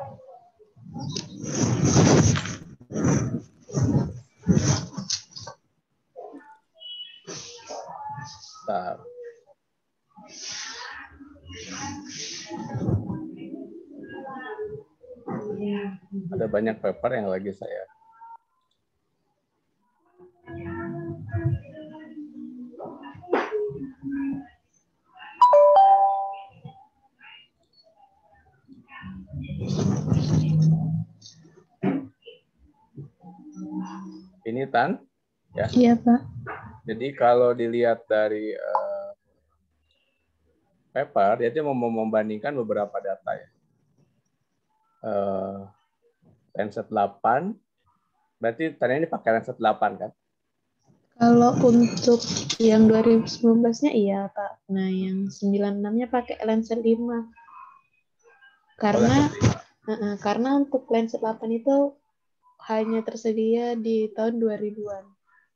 Bentar. Ada banyak paper yang lagi saya. Ini Tan, ya. Iya, Pak. Jadi kalau dilihat dari paper, dia mau membandingkan beberapa data ya. Landsat 8, berarti tadi ini pakai Landsat 8 kan? Kalau untuk yang 2019-nya iya, Pak. Nah, yang 96-nya pakai Landsat 5. Karena untuk Landsat 8 itu hanya tersedia di tahun 2000-an.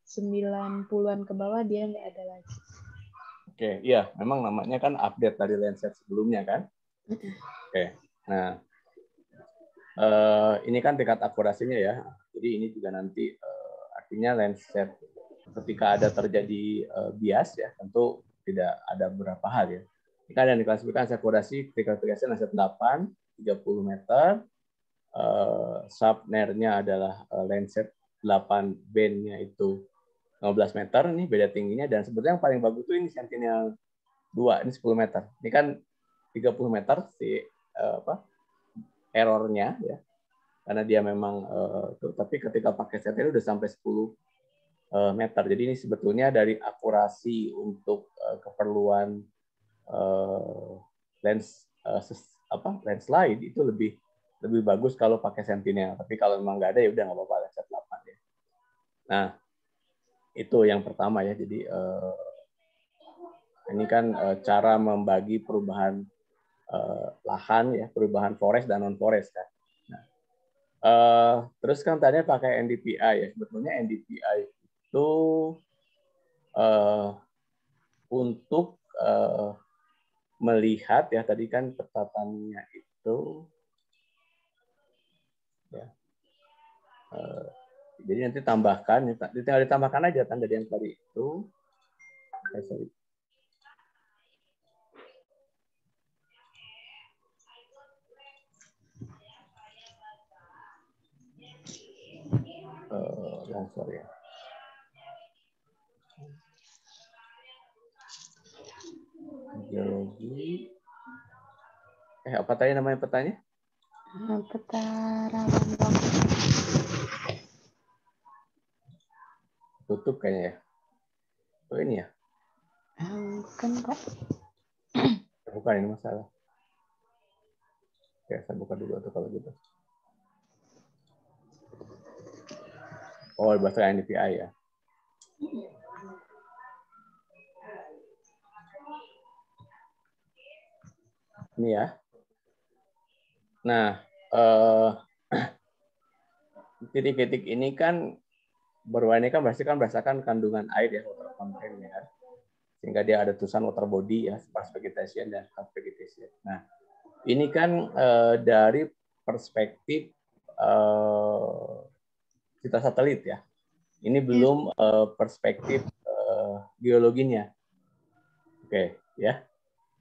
90-an ke bawah dia nggak ada lagi. Oke, iya, memang namanya kan update dari Landsat sebelumnya kan? Oke, nah ini kan tingkat akurasinya ya. Jadi ini juga nanti artinya Landsat ketika ada terjadi bias ya, tentu tidak ada beberapa hal ya. Ini kan yang diklasifikasi akurasi ketika Landsat 8, 30 meter, subner-nya adalah Landsat 8 band-nya itu 15 meter, ini beda tingginya, dan sebetulnya yang paling bagus itu ini Sentinel 2, ini 10 meter. Ini kan 30 meter si errornya ya, karena dia memang tapi ketika pakai Sentinel udah sampai 10 meter. Jadi ini sebetulnya dari akurasi untuk keperluan lens slide itu lebih bagus kalau pakai Sentinel. Tapi kalau memang nggak ada ya udah nggak apa-apa Landsat 8 ya. Nah, itu yang pertama ya. Jadi ini kan cara membagi perubahan lahan ya, perubahan forest dan non forest kan. Nah, terus kan tadi pakai NDVI ya. Sebetulnya NDVI itu untuk melihat ya, tadi kan petatannya itu ya, jadi nanti tambahkan, tinggal ditambahkan aja kan dari yang tadi itu. Sorry ya. Geologi. Apa tadi namanya petanya? Peta rawan. Tutup kayaknya ya. Oh ini ya? Bukan, Pak. Bukan, ini masalah. Oke, saya buka dulu tuh kalau gitu. Oh, bahasa NDVI ya. Ini ya. Nah, titik-titik ini kan berwarna kan berdasarkan kandungan air ya, water content ya kan. Sehingga dia ada tulisan water body ya, sparse vegetation dan hard vegetation. Nah, ini kan dari perspektif kita satelit ya. Ini belum perspektif geologinya. Oke, ya.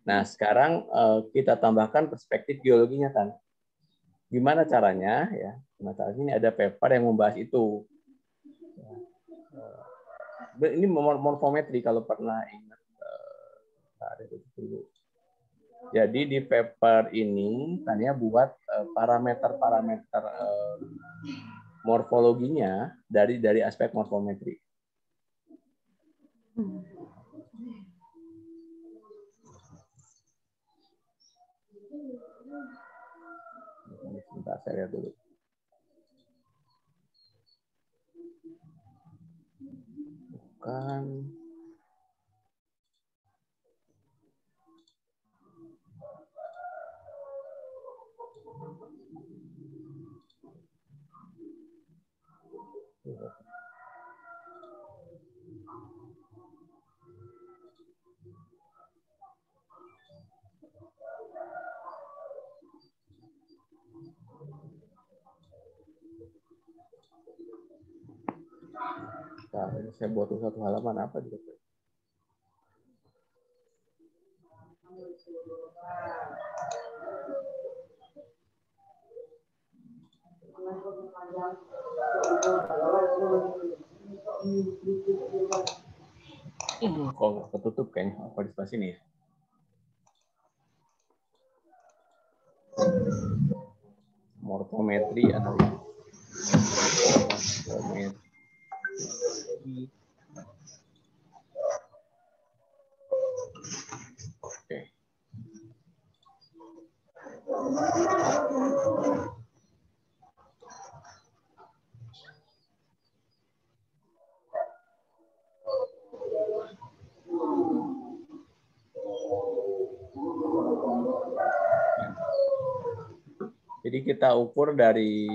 Nah, sekarang kita tambahkan perspektif geologinya kan. Gimana caranya ya? Nah, ini ada paper yang membahas itu. Ini morfometri kalau pernah ingat. Jadi di paper ini Tania buat parameter-parameter morfologinya dari aspek morfometri. Sebentar, saya lihat dulu. Bukan. Nah, saya buat satu halaman apa gitu. Kok ketutup kayaknya apa di sebelah sini ya? Morfometri analisis. Oke. Jadi kita ukur dari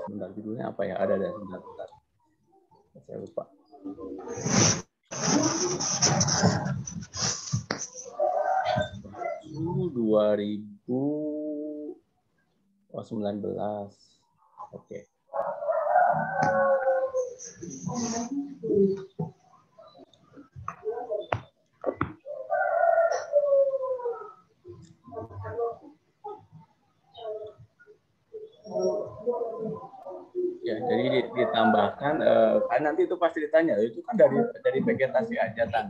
sebentar, judulnya apa ya? Ada sebentar. Saya lupa. Dua 2019. Oke. Ya, jadi ditambahkan kan nanti itu pasti ditanya, itu kan dari vegetasi aja kan.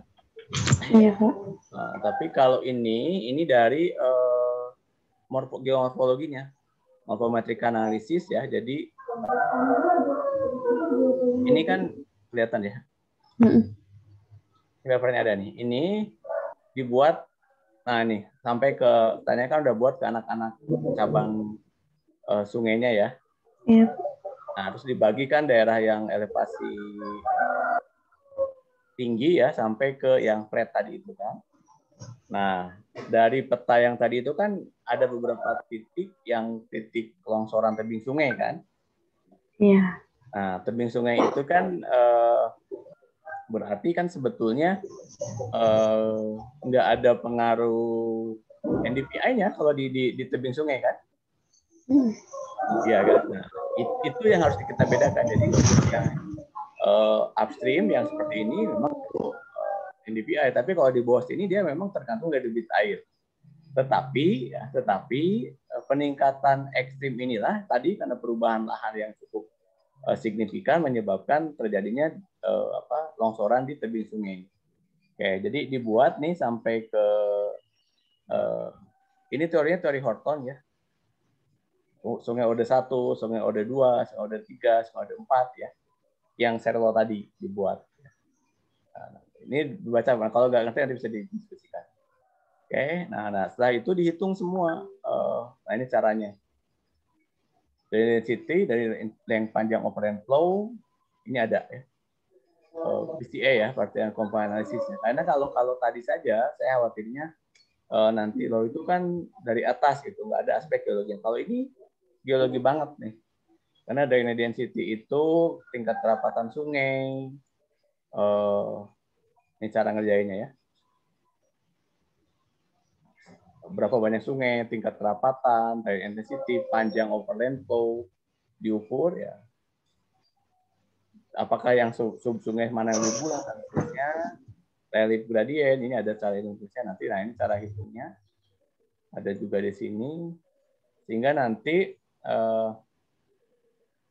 Iya, Pak. Nah, tapi kalau ini dari geomorfologinya, morfometric analysis ya. Jadi ini kan kelihatan ya. Papernya ada nih. Ini dibuat, nah nih sampai ke tanya kan udah buat ke anak-anak cabang sungainya ya. Iya. Nah, terus dibagikan daerah yang elevasi tinggi ya sampai ke yang flat tadi itu kan. Nah, dari peta yang tadi itu kan ada beberapa titik yang titik longsoran tebing sungai kan. Iya. Nah, tebing sungai itu kan berarti kan sebetulnya nggak ada pengaruh NDVI-nya kalau di tebing sungai kan. Iya kan. Nah, itu yang harus kita bedakan. Jadi yang upstream yang seperti ini memang NDVI, tapi kalau di bawah sini dia memang tergantung dari debit air. Tetapi peningkatan ekstrim inilah tadi karena perubahan lahan yang cukup signifikan menyebabkan terjadinya longsoran di tebing sungai. Oke, jadi dibuat nih sampai ke ini teorinya teori Horton ya. Sungai Ode 1, Sungai Ode 2, Sungai Ode 3, Sungai Ode 4 ya. Yang Serlo tadi dibuat. Nah, ini dibaca, kalau nggak ngerti nanti bisa didiskusikan. Oke, nah setelah itu dihitung semua. Nah ini caranya. Dari density, dari length panjang operant flow, ini ada ya. PCA ya, partial component analysis. Karena kalau tadi saja, saya khawatirnya nanti lo itu kan dari atas gitu, nggak ada aspek geologi. Kalau ini geologi banget nih. Karena drainage density itu tingkat kerapatan sungai. Ini cara ngerjainnya ya. Berapa banyak sungai, tingkat kerapatan, drainage intensity, panjang overland flow diukur ya. Apakah yang sub sungai mana yang lebih bulat dan seterusnya. Relief gradient ini ada cara hitungnya nanti. Nah ini cara hitungnya. ada juga di sini, sehingga nanti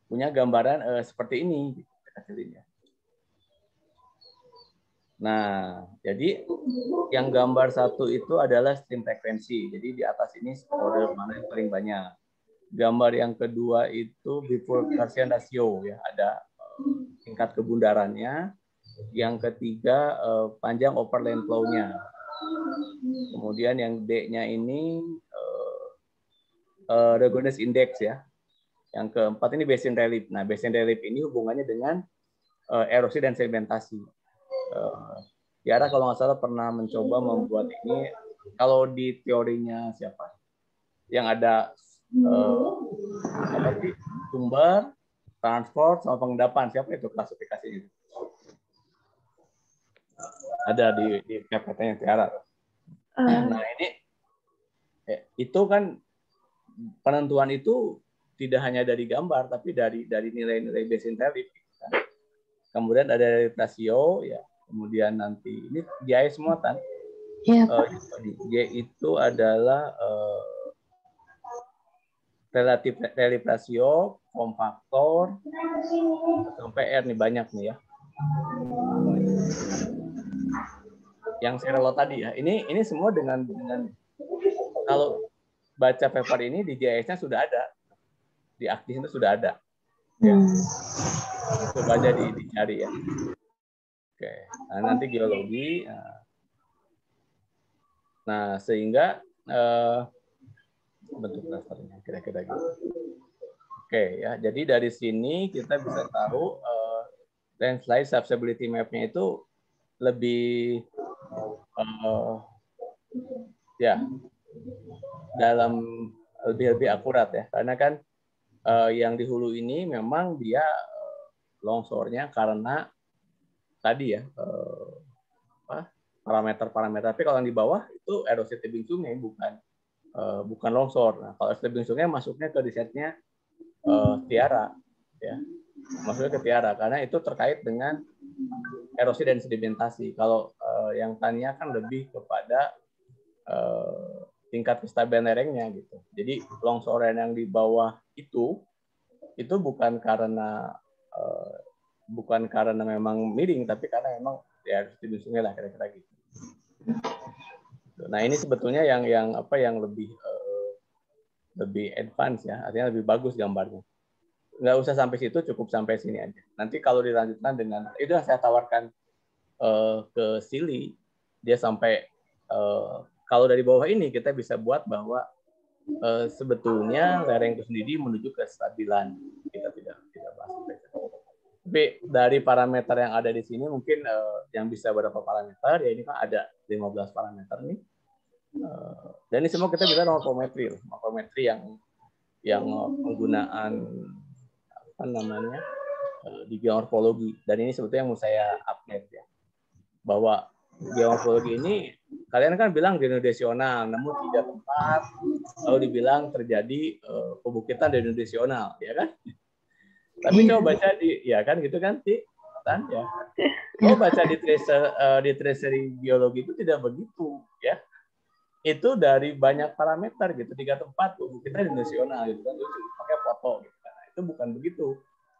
punya gambaran seperti ini. Nah, jadi yang gambar satu itu adalah stream frekuensi. Jadi di atas ini order mana yang paling banyak. Gambar yang kedua itu bifurcation ratio, ya, ada tingkat kebundarannya. Yang ketiga panjang overland flow-nya. Kemudian yang D-nya ini ruggedness index, ya. Yang keempat ini basin relief. Nah, basin relief ini hubungannya dengan erosi dan sedimentasi. Tiara kalau nggak salah pernah mencoba membuat ini, kalau di teorinya siapa yang ada apa sih, sumber, transport, sama pengendapan, siapa itu klasifikasinya? Ada di PPT-nya Tiara. Nah, ini itu kan penentuan itu tidak hanya dari gambar, tapi dari nilai-nilai basin relief. Kemudian ada rasio, ya. Kemudian nanti ini GIS semua kan? Iya. J itu adalah relatif rasio, form faktor, sampai R nih banyak nih, ya. Yang Serelo tadi, ya. Ini semua dengan kalau baca paper ini di GIS-nya sudah ada, di Aktis itu sudah ada. Ya. Coba aja dicari, ya. Oke, nah, nanti geologi. Nah, sehingga bentuk rasternya kira-kira gitu. Oke, ya. Jadi dari sini kita bisa tahu landslide substability map-nya itu lebih ya dalam lebih akurat, ya. Karena kan yang di hulu ini memang dia longsornya karena tadi, ya, parameter-parameter. Tapi kalau yang di bawah itu erosi tebing sungai, bukan longsor. Nah, kalau erosi tebing sungai masuknya ke risetnya Tiara, ya, masuknya ke Tiara karena itu terkait dengan erosi dan sedimentasi. Kalau yang tanya kan lebih kepada tingkat kestabilan lerengnya, gitu. Jadi longsoran yang di bawah itu bukan karena memang miring, tapi karena memang ya tebing sungai lah, kira-kira gitu. Nah, ini sebetulnya yang lebih advance, ya, artinya lebih bagus gambarnya. Nggak usah sampai situ, cukup sampai sini aja. Nanti kalau dilanjutkan dengan itu yang saya tawarkan ke Sili, dia sampai kalau dari bawah ini kita bisa buat bahwa sebetulnya lereng itu sendiri menuju ke kestabilan. Kita tidak bahas itu. Tapi dari parameter yang ada di sini mungkin yang bisa berapa parameter, ya ini kan ada 15 parameter nih. Dan ini semua kita bisa morfometri yang penggunaan apa namanya di geomorfologi. Dan ini sebetulnya yang mau saya update, ya, bahwa geomorfologi ini kalian kan bilang geodesional, namun tidak tepat, lalu dibilang terjadi pembukitan geodesional, ya kan? Tapi coba baca ya kan gitu kan sih, ya. Coba baca di tracery geologi itu tidak begitu, ya. Itu dari banyak parameter gitu, 3 tempat kita geodesional gitu kan, pakai foto gitu kan. Nah, itu bukan begitu.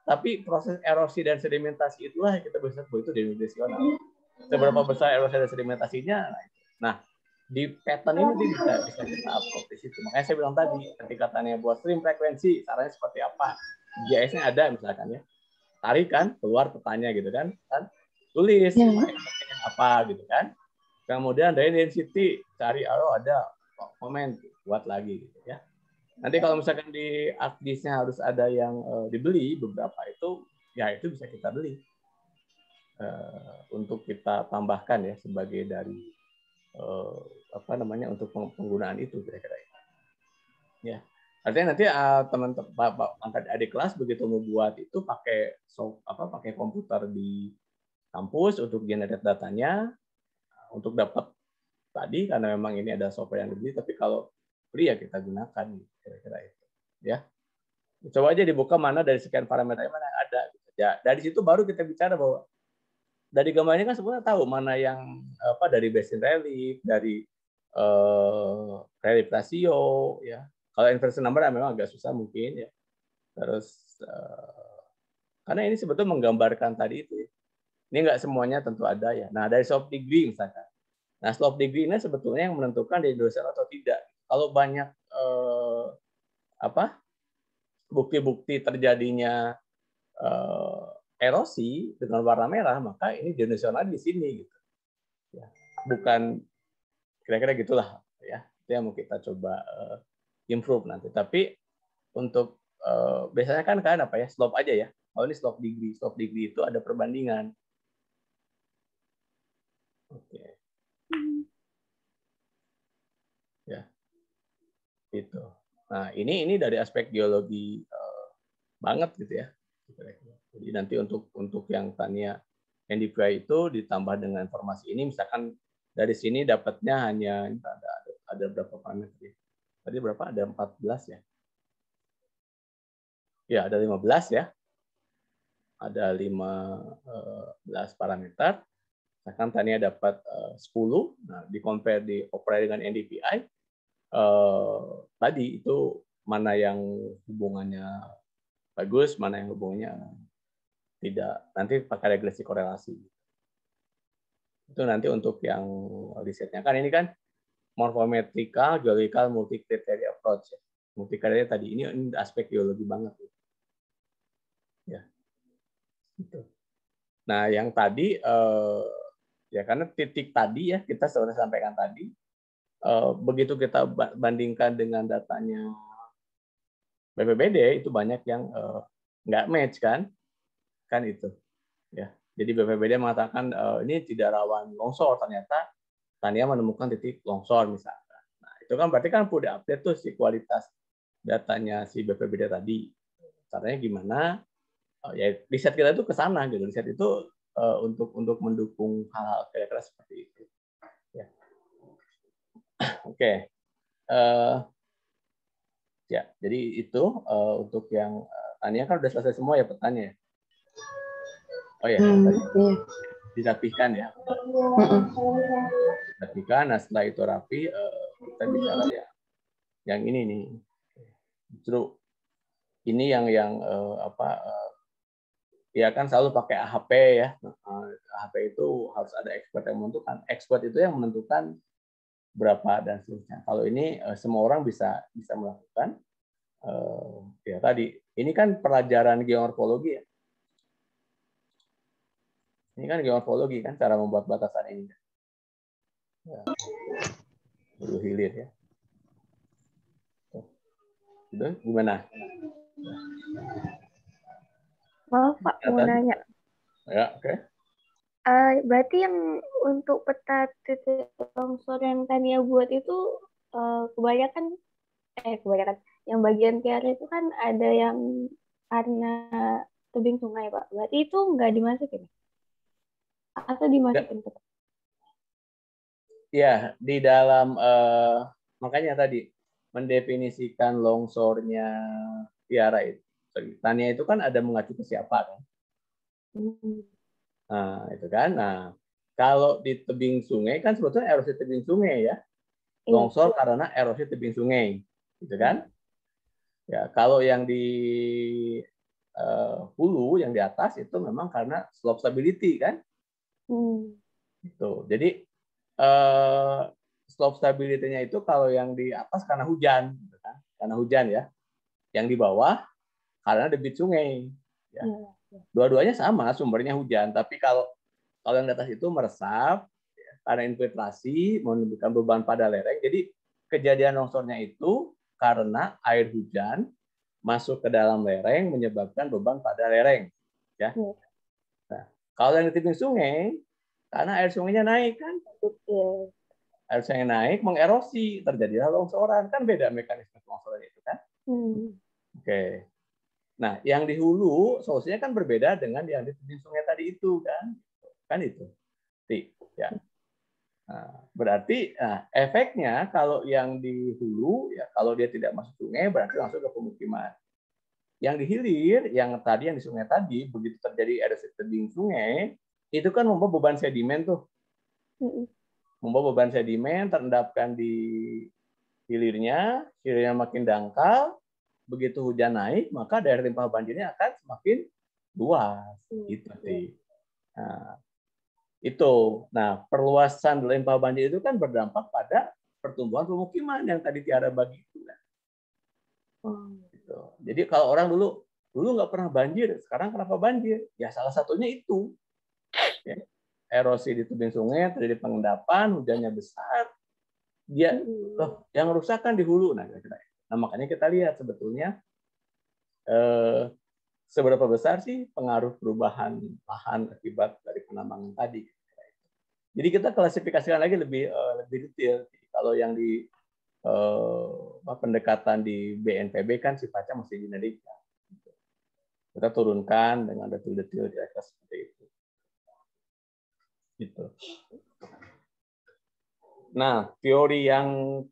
Tapi proses erosi dan sedimentasi itulah yang kita bisa sebut itu geodesional. Seberapa besar erosi dan sedimentasinya, nah di pattern ini bisa kita upload di situ. Makanya saya bilang tadi, ketika tanya buat stream frekuensi, caranya seperti apa? GIS-nya ada misalkan, ya, tarik kan, keluar petanya gitu kan, tulis apa gitu kan. Kemudian dari density cari, ada komen, buat lagi gitu, ya. Nanti kalau misalkan di Akdisnya harus ada yang dibeli beberapa itu, ya itu bisa kita beli untuk kita tambahkan, ya, sebagai dari untuk penggunaan itu, kira-kira itu. Ya. Artinya nanti teman-teman angkat adik kelas begitu mau buat itu pakai komputer di kampus untuk generate datanya, untuk dapat tadi, karena memang ini ada software yang lebih, tapi kalau free ya kita gunakan, kira-kira itu, ya. Coba aja dibuka mana dari sekian parameter mana yang ada, ya. Dari situ baru kita bicara bahwa dari gambarnya kan sebenarnya tahu mana yang dari basin relief, dari relief ratio, ya. Kalau inversion number memang agak susah mungkin, ya. Terus karena ini sebetulnya menggambarkan tadi itu. Ini nggak semuanya tentu ada ya. Nah, dari slope degree misalkan. Nah, slope degree ini sebetulnya yang menentukan dia dosen atau tidak. Kalau banyak bukti-bukti terjadinya erosi dengan warna merah, maka ini dimensional di sini gitu. Ya, bukan kira-kira gitulah ya. Itu yang mau kita coba improve nanti. Tapi untuk biasanya kan apa ya, slope aja ya. Kalau ini slope degree itu ada perbandingan. Oke. Ya. Itu. Nah, ini dari aspek geologi banget gitu ya. Jadi nanti untuk yang Tania NDVI itu ditambah dengan informasi ini, misalkan dari sini dapatnya hanya ada berapa parameter? Tadi berapa? Ada 14 ya? Ya, ada 15 ya. Ada 15 parameter. Misalkan Tania dapat 10, nah di-compare dioperasi dengan NDVI, tadi itu mana yang hubungannya bagus, mana yang hubungannya tidak. Nanti pakai regresi korelasi. Itu nanti untuk yang risetnya. Kan ini kan morphometrical, geological, multi-criteria approach. Multi-criteria tadi, ini aspek geologi banget. Ya. Gitu. Nah, yang tadi, ya karena titik tadi ya, kita sudah sampaikan tadi, begitu kita bandingkan dengan datanya BPBD, itu banyak yang nggak match kan itu ya. Jadi BPBD mengatakan ini tidak rawan longsor, ternyata Tania menemukan titik longsor misalkan. Nah, itu kan berarti kan udah update tuh si kualitas datanya si BPBD tadi. Caranya gimana? Ya riset kita itu ke sana gitu. Riset itu untuk mendukung hal-hal kira-kira seperti itu. Ya. Oke. Ya, jadi itu untuk yang Tania kan udah selesai semua ya petanya. Oh ya, Iya. dirapihkan ya. Rapihkan, nah setelah itu rapi, kita bicara ya. Yang ini nih, justru ini yang ya kan selalu pakai AHP ya. AHP itu harus ada expert yang menentukan. Expert itu yang menentukan berapa dan seterusnya. Kalau ini semua orang bisa melakukan. Ya tadi, ini kan pelajaran geomorfologi ya. Ini kan geomorfologi kan cara membuat batasan ini. Ya. Hulu hilir ya. Itu gimana? Maaf Pak, mau nanya. Ya, oke. Berarti yang untuk peta titik longsor yang Tania buat itu kebanyakan yang bagian kiri itu kan ada yang karena tebing sungai Pak. Berarti itu nggak dimasukin? Atau dimasukin? Ya, di dalam makanya tadi mendefinisikan longsornya Tiara itu. Tania itu kan ada mengacu ke siapa kan? Nah, itu kan. Nah, kalau di tebing sungai kan sebetulnya erosi tebing sungai ya. Longsor karena erosi tebing sungai. Gitu kan? Ya, kalau yang di hulu yang di atas itu memang karena slope stability kan? Gitu. Jadi slope stability-nya itu kalau yang di atas karena hujan, gitu kan? Karena hujan ya. Yang di bawah karena debit sungai. Ya. Dua-duanya sama, sumbernya hujan. Tapi kalau yang di atas itu meresap ya, karena infiltrasi menimbulkan beban pada lereng. Jadi kejadian longsornya itu karena air hujan masuk ke dalam lereng menyebabkan beban pada lereng. Ya. Nah, kalau yang di tebing sungai karena air sungainya naik kan. Air sungai naik mengerosi, terjadilah longsoran. Kan beda mekanisme longsoran itu kan. Oke. Nah, yang di hulu solusinya kan berbeda dengan yang di tebing sungai tadi itu kan. Kan itu. Ya. Nah, berarti efeknya kalau yang di hulu ya kalau dia tidak masuk sungai berarti langsung ke pemukiman. Yang di hilir, yang di sungai tadi, begitu terjadi erosi tebing sungai, itu kan membawa beban sedimen tuh. membawa beban sedimen terendapkan di hilirnya makin dangkal, begitu hujan naik, maka daerah limpah banjirnya akan semakin luas. Gitu sih. Nah, itu. Nah, perluasan limpah banjir itu kan berdampak pada pertumbuhan pemukiman yang tadi Tiara bagi itu. Gitu. Jadi kalau orang dulu nggak pernah banjir, sekarang kenapa banjir? Ya salah satunya itu. Ya. Erosi di tebing sungai, terjadi pengendapan, hujannya besar, dia yang rusak kan di hulu. Nah, makanya kita lihat sebetulnya seberapa besar sih pengaruh perubahan lahan akibat dari penambangan tadi. Jadi kita klasifikasikan lagi lebih detail. Kalau yang di pendekatan di BNPB kan sifatnya masih generik. Kita turunkan dengan detil-detil kira-kira seperti itu. Gitu. Nah, teori yang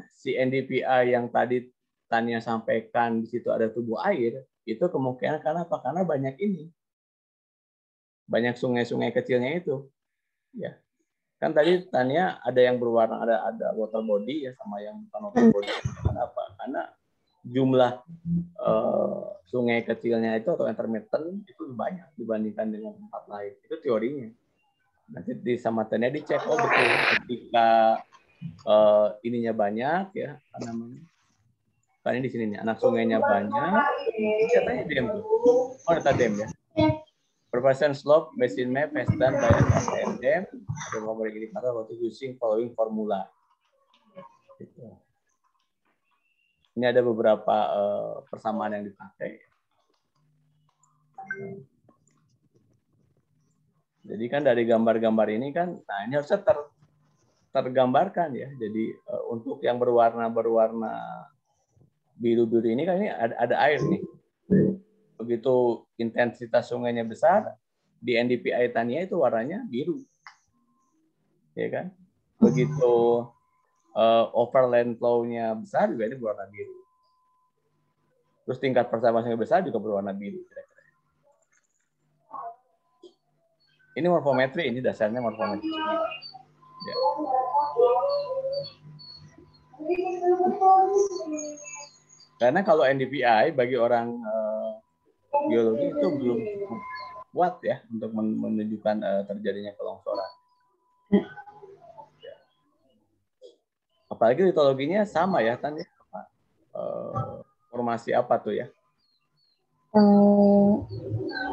CNDPI yang tadi Tania sampaikan, di situ ada tubuh air, itu kemungkinan karena apa? Karena banyak sungai-sungai kecilnya itu. Ya. Kan tadi Tania ada yang berwarna, ada water body ya, sama yang bukan water body. Kenapa? Karena jumlah sungai kecilnya itu atau intermittent itu lebih banyak dibandingkan dengan tempat lain. Itu teorinya. Nanti sama Tania dicek, oh betul, ketika ininya banyak ya, apa namanya? Kan ini di sini nih, anak sungainya banyak. Katanya dem tuh. Oh, data dem ya. Percent slope basin map has done by an dam. The numeric indicator what using following formula. Gitu. Ini ada beberapa persamaan yang dipakai. Jadi kan dari gambar-gambar ini kan, nah ini harusnya tergambarkan ya. Jadi untuk yang berwarna biru-biru ini kan ini ada air nih. Begitu intensitas sungainya besar, di NDPI Tania itu warnanya biru. Ya kan? Begitu overland flow-nya besar juga ini berwarna biru. Terus tingkat persamaan sungai besar juga berwarna biru. Ini morfometri, ini dasarnya morfometri. Ya. Karena kalau NDPI bagi orang geologi itu belum cukup kuat ya untuk menunjukkan terjadinya kelongsoran. Ya. Apalagi litologinya sama ya, Tan ya. Formasi apa tuh ya?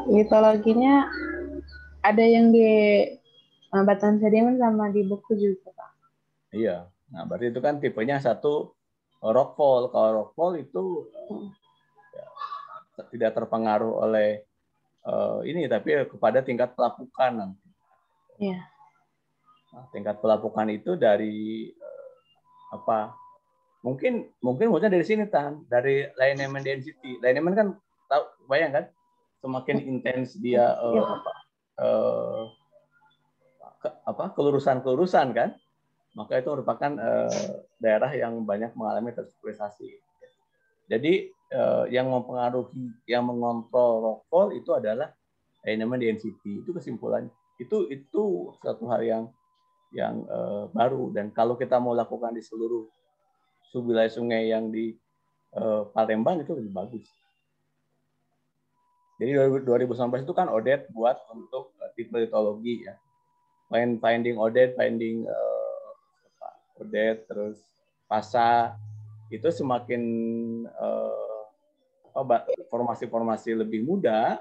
Litologinya ada yang di batuan sedimen sama di buku juga, Pak. Iya. Nah, berarti itu kan tipenya satu rockfall. Kalau rockfall itu ya, tidak terpengaruh oleh ini, tapi kepada tingkat pelapukan nanti. Iya. Nah, tingkat pelapukan itu dari apa? Mungkin maksudnya dari sini, Tan, dari lineament density. Lineament kan tahu, bayang kan? Semakin intens dia kelurusan kan, maka itu merupakan daerah yang banyak mengalami terstrukturisasi. Jadi yang mempengaruhi, yang mengontrol rockfall itu adalah lineament density. Itu kesimpulannya. Itu satu hal yang baru, dan kalau kita mau lakukan di seluruh wilayah sungai yang di Palembang itu lebih bagus. Jadi 2019 itu kan Odet buat untuk tipe litologi ya. Finding Odet, finding Odet, terus Pasa, itu semakin formasi-formasi lebih muda,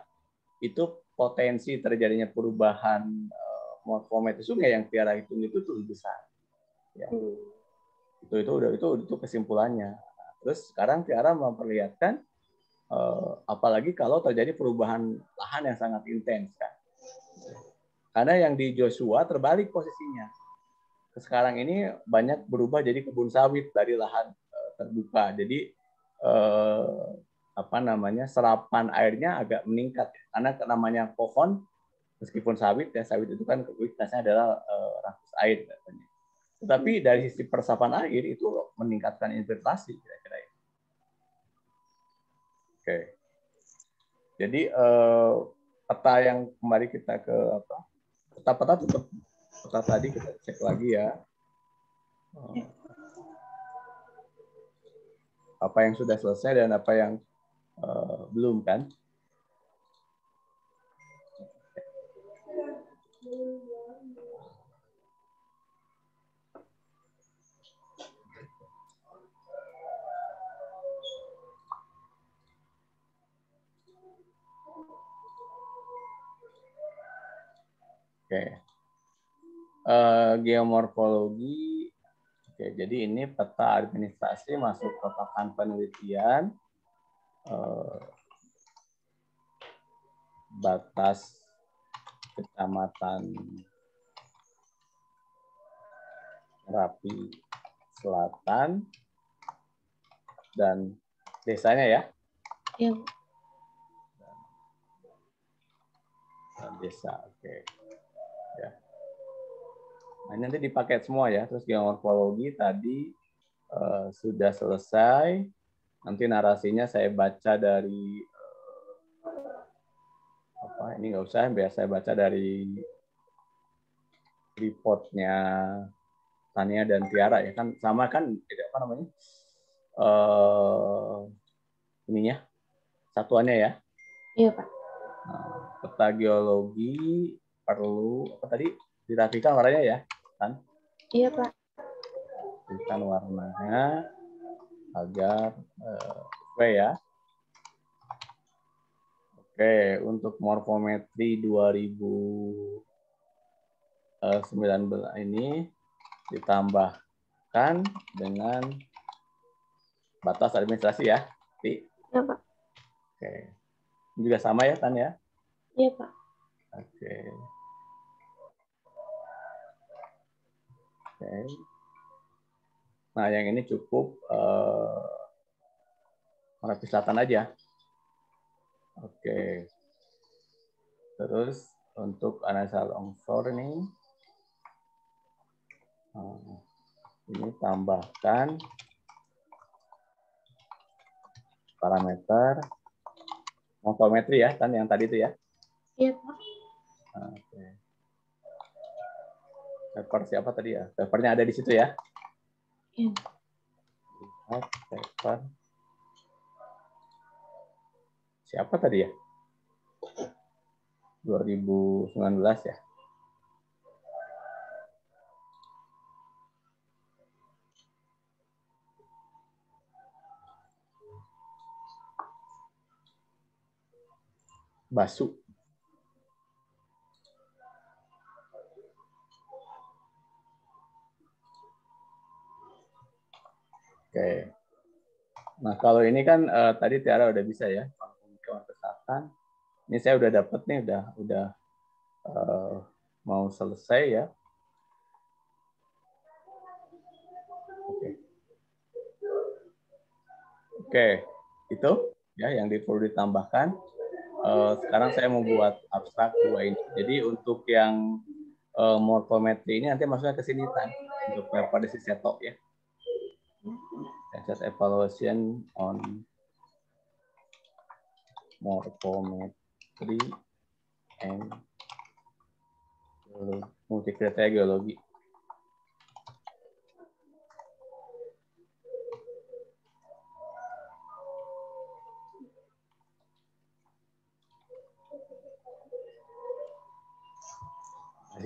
itu potensi terjadinya perubahan morfometri sungai yang Tiara hitung itu lebih besar. Ya. Itu kesimpulannya. Terus sekarang Tiara memperlihatkan apalagi kalau terjadi perubahan lahan yang sangat intens kan. Karena yang di Joshua terbalik posisinya. Sekarang ini banyak berubah jadi kebun sawit dari lahan terbuka. Jadi serapan airnya agak meningkat karena namanya pohon meskipun sawit ya, sawit itu kan kualitasnya adalah rakus air katanya. Tetapi dari sisi persapan air itu meningkatkan infiltrasi kira-kira ya. Oke. Jadi peta yang kemarin kita ke peta tetap peta tadi kita cek lagi ya. Apa yang sudah selesai dan apa yang belum kan? Oke. Geomorfologi. Oke, jadi ini peta administrasi masuk ke papan penelitian. Batas kecamatan Merapi Selatan dan desanya ya. Iya. Dan desa, oke. Ya. Nah, ini nanti dipakai semua ya. Terus geomorfologi tadi sudah selesai. Nanti narasinya saya baca dari apa? Ini nggak usah, biasa saya baca dari reportnya Tania dan Tiara ya kan, sama kan apa namanya ininya satuannya ya. Iya Pak. Nah, peta geologi perlu apa tadi dirapikan warnanya ya kan? Iya Pak. Rapikan warnanya agar sesuai ya. Oke, untuk morfometri 2019 ini ditambahkan dengan batas administrasi ya. Iya Pak. Oke. Ini juga sama ya, Tan ya? Iya Pak. Oke. Oke. Nah, yang ini cukup Merapi Selatan aja. Oke. Terus untuk analisa longsor ini tambahkan parameter morfometri ya, kan yang tadi itu ya. Iya Pak. Oke. Paper siapa tadi ya? Papernya ada di situ ya. Iya. Lihat paper. Siapa tadi ya? 2019 ya. Basu. Oke. Nah, kalau ini kan tadi Tiara udah bisa ya, pengetahuan kesehatan. Ini saya udah dapet nih, udah mau selesai ya. Oke. Oke, itu ya yang perlu ditambahkan. Sekarang saya mau buat abstrak 2 ini. Jadi untuk yang morfometri ini nanti masuknya ke sini kan, untuk paper di Seto ya. Asset evaluation on morphometry and multikriteria geologi.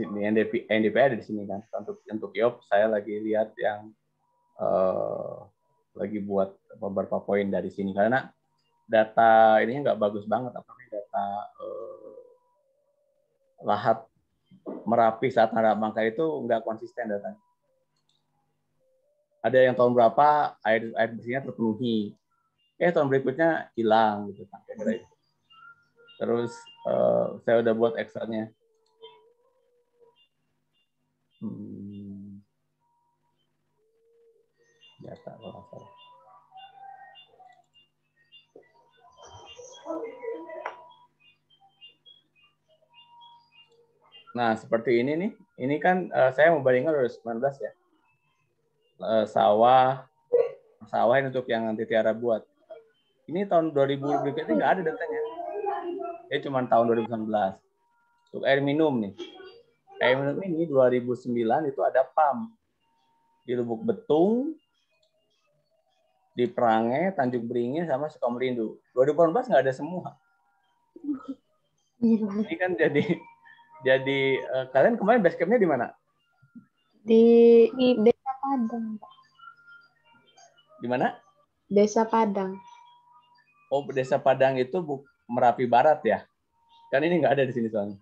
Ini NDP ada di sini kan. Untuk IOP saya lagi lihat yang lagi buat beberapa poin dari sini karena data ini nggak bagus banget, apalagi data lahat Merapi saat Nara Bangka itu nggak konsisten datanya. Ada yang tahun berapa air bersihnya terpenuhi, tahun berikutnya hilang gitu kan. Terus saya udah buat Excel-nya. Data kalau salah. Nah, seperti ini nih. Ini kan saya mau bandingkan 2019 ya. Sawah ini untuk yang nanti Tiara buat. Ini tahun 2000 berikutnya nggak ada datanya. Cuma tahun 2019. Untuk air minum nih. Kayak menurut ini 2009 itu ada PAM di Lubuk Betung, di Perange, Tanjung Beringin, sama Sukamerindu. 2018 nggak ada semua. Ini kan jadi kalian kemarin base camp-nya di mana? Di Desa Padang. Di mana? Desa Padang. Oh, Desa Padang itu Merapi Barat ya? Kan ini nggak ada di sini soalnya.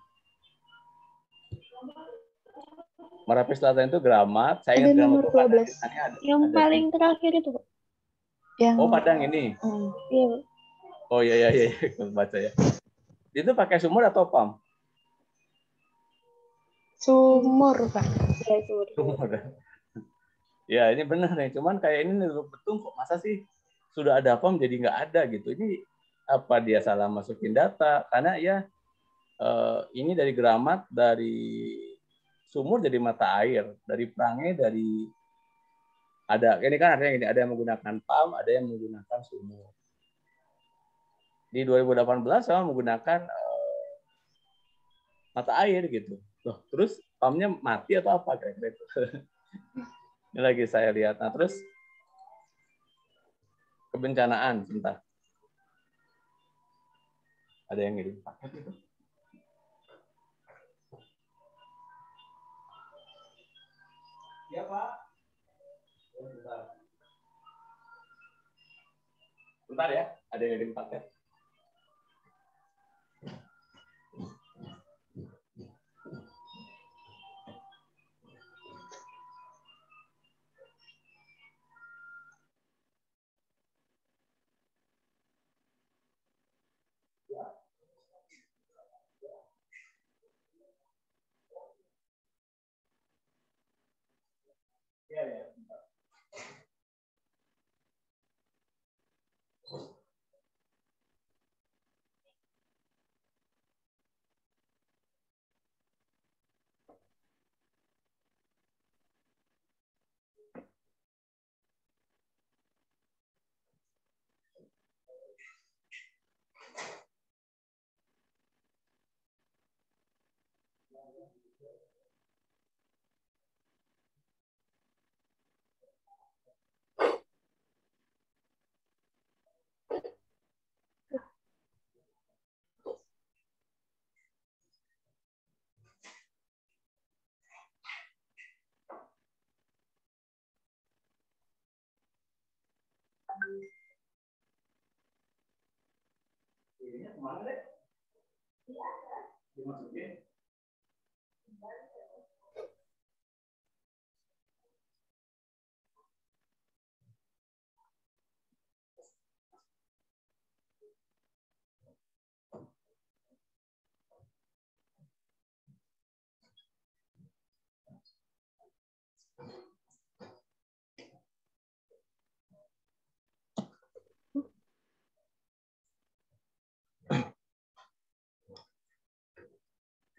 Merapi Selatan itu Gramat. Saya ingat Gramat itu Padang. Yang paling terakhir itu, Pak. Oh, Padang ini. Iya. Oh iya, baca ya. Itu pakai sumur atau pump? Sumur, Pak. Ya, Sumur. Ya, ini benar nih. Cuman kayak ini betul kok masa sih sudah ada pump jadi nggak ada gitu. Ini apa dia salah masukin data? Karena ya ini dari Gramat, dari sumur jadi mata air, dari Perange, dari ada ini kan artinya ini ada yang menggunakan pump, ada yang menggunakan sumur. Di 2018 sama menggunakan mata air gitu. Loh, terus pumpnya mati atau apa kira-kira itu? Ini lagi saya lihat. Nah, terus kebencanaan, sebentar. Ada yang ngirim paket itu? Ya, Pak. Bentar ya, ada yang ngirim paket. Ya. Ini kemana deh? Dimasukin.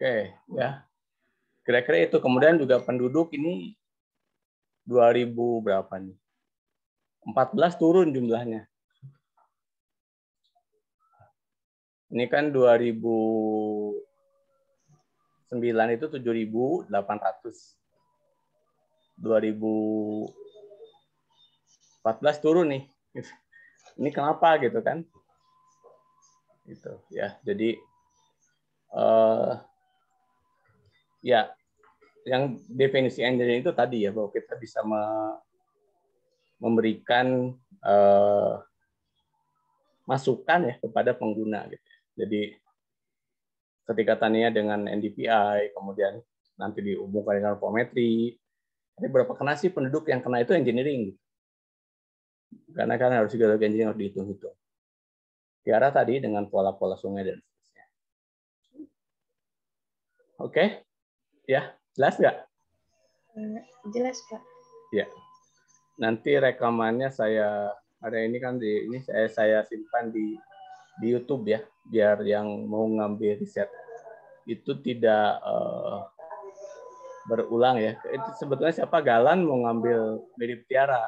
Oke, ya. Kira-kira itu. Kemudian juga penduduk ini 2000 berapa nih? 14 turun jumlahnya. Ini kan 2009 itu 7.800. 2014 turun nih. Ini kenapa gitu kan? Gitu ya. Jadi ya yang definisi engineering itu tadi ya, bahwa kita bisa memberikan masukan ya kepada pengguna gitu. Jadi ketika tanya dengan NDVI, kemudian nanti dihubungkan dengan alphametri, tapi berapa kena sih penduduk yang kena itu engineering gitu. Karena kan harus geologi engineering harus dihitung-hitung. Tiara tadi dengan pola-pola sungai dan seterusnya. Oke, ya jelas nggak? Jelas, Pak. Ya. Nanti rekamannya saya ada ini kan ini saya simpan di YouTube ya, biar yang mau ngambil riset itu tidak berulang ya. Itu sebetulnya siapa Galan mau ngambil mirip Tiara.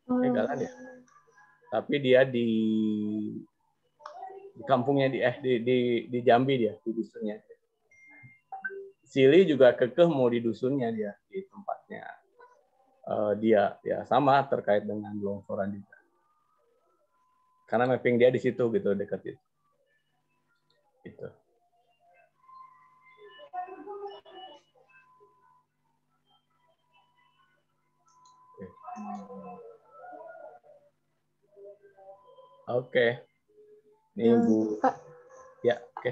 Galan ya. Tapi dia di kampungnya di Jambi dia, di dusunnya. Cili juga kekeh mau di dusunnya dia, di tempatnya dia, ya sama terkait dengan longsoran juga. Karena mapping dia di situ gitu, dekat itu. Gitu. Oke. Ini Bu. Pak, Ya, oke.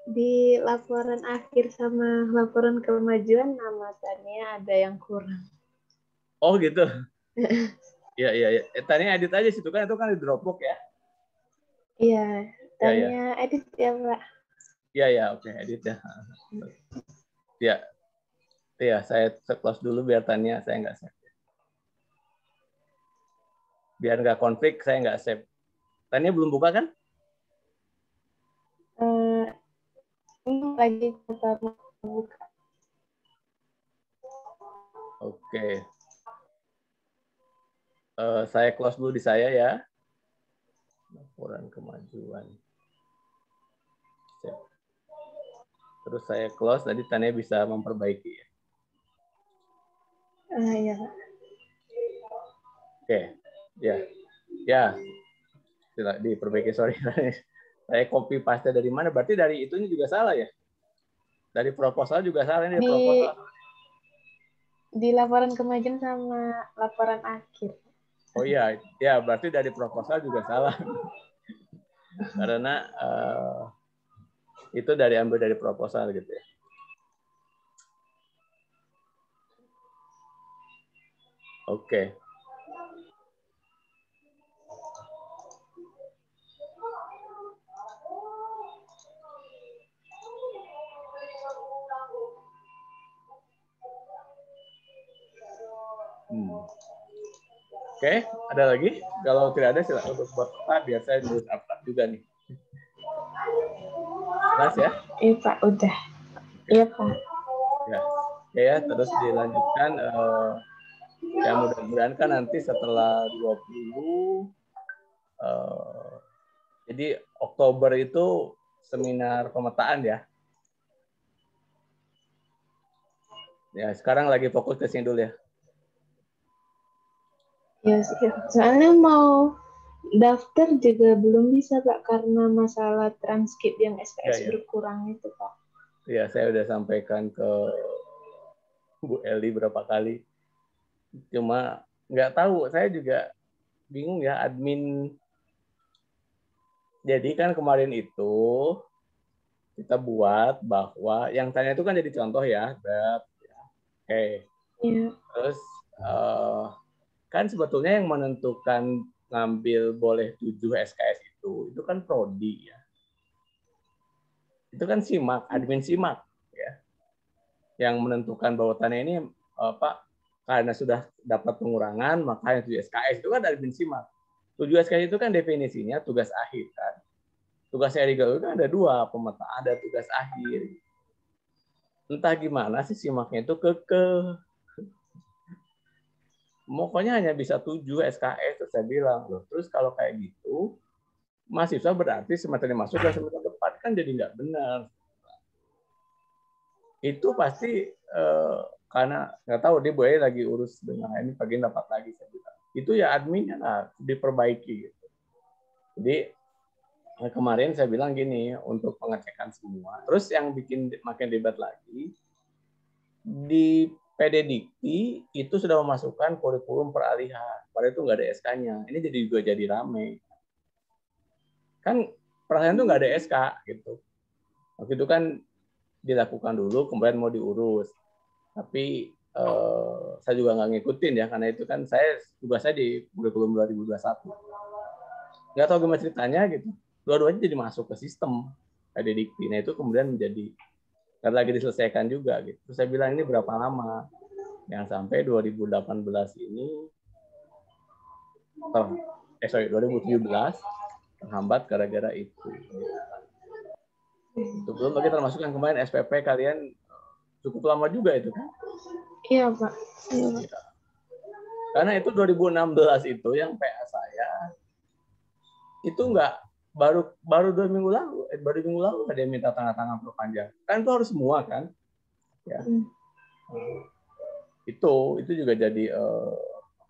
di laporan akhir sama laporan kemajuan nama Tania ada yang kurang. Oh gitu. Iya, iya, iya. Tanya edit aja situ kan, itu kan di Dropbox ya. Iya, Ya, ya. Tania edit ya Pak. Iya, ya, oke, edit ya. Ya. Iya, saya close dulu biar Tanya saya nggak save. Biar nggak konflik, saya nggak save. Tanya belum buka kan? Ini lagi kita buka. Oke. Saya close dulu di saya ya. Laporan kemajuan. Save. Terus saya close, tadi Tanya bisa memperbaiki ya. Iya Pak. Oke. Ya. Ya. Tidak diperbaiki, sorry. Saya copy paste dari mana? Berarti dari itunya juga salah ya? Dari proposal juga salah ini proposal. Di laporan kemajuan sama laporan akhir. Oh iya, ya berarti dari proposal juga salah. Karena itu ambil dari proposal gitu ya. Oke. Oke, ada lagi? Kalau tidak ada silakan untuk buat peta, biar saya nulis apa juga nih. Jelas ya? Iya Pak, udah. Iya Pak. Ya, ya, terus dilanjutkan. Ya mudah-mudahan kan nanti setelah 20, jadi Oktober itu seminar pemetaan ya. Ya, sekarang lagi fokus ke sini dulu ya. Ya, soalnya mau daftar juga belum bisa Pak karena masalah transkrip yang SKS Ya. berkurang itu Pak. Ya, saya udah sampaikan ke Bu Eli berapa kali. Cuma nggak tahu, saya juga bingung ya admin. Jadi kan kemarin itu kita buat bahwa yang tanya itu kan jadi contoh ya, Beb. Oke. Iya. Terus kan sebetulnya yang menentukan ngambil boleh 7 SKS itu kan prodi ya. Itu kan SIMAK, admin SIMAK ya. Yang menentukan bahwa Tania ini karena sudah dapat pengurangan maka yang 7 SKS itu kan admin SIMAK. 7 SKS itu kan definisinya tugas akhir kan. Tugas Erika itu kan ada 2, pemetaan, ada tugas akhir. Entah gimana sih SIMAK-nya itu pokoknya hanya bisa 7 SKS, terus saya bilang, loh, terus kalau kayak gitu, mahasiswa berarti semester masuk dan semester depan kan jadi nggak benar. Itu pasti karena nggak tahu dia boleh lagi urus dengan ini pagi dapat lagi saya bilang. Itu ya adminnya diperbaiki. Gitu. Jadi kemarin saya bilang gini untuk pengecekan semua. Terus yang bikin makin debat lagi di PD Dikti itu sudah memasukkan kurikulum peralihan. Padahal itu nggak ada SK-nya. Ini jadi rame. Kan peralihan itu nggak ada SK gitu. Waktu itu kan dilakukan dulu, kemudian mau diurus. Tapi saya juga nggak ngikutin ya, karena itu kan tugasnya di kurikulum 2021. Nggak tahu gimana ceritanya gitu. Dua-duanya jadi masuk ke sistem PD Dikti. Nah itu kemudian menjadi lagi diselesaikan juga gitu. Terus saya bilang ini berapa lama? Yang sampai 2018 ini 2017 terhambat gara-gara itu. Itu belum lagi termasuk yang kemarin SPP kalian cukup lama juga itu kan? Iya Pak. Iya. Ya. Karena itu 2016 itu yang PA saya itu nggak baru 2 minggu lalu, baru minggu lalu ada yang minta tanda tangan perpanjang. Kan itu harus semua kan? ya. Itu juga jadi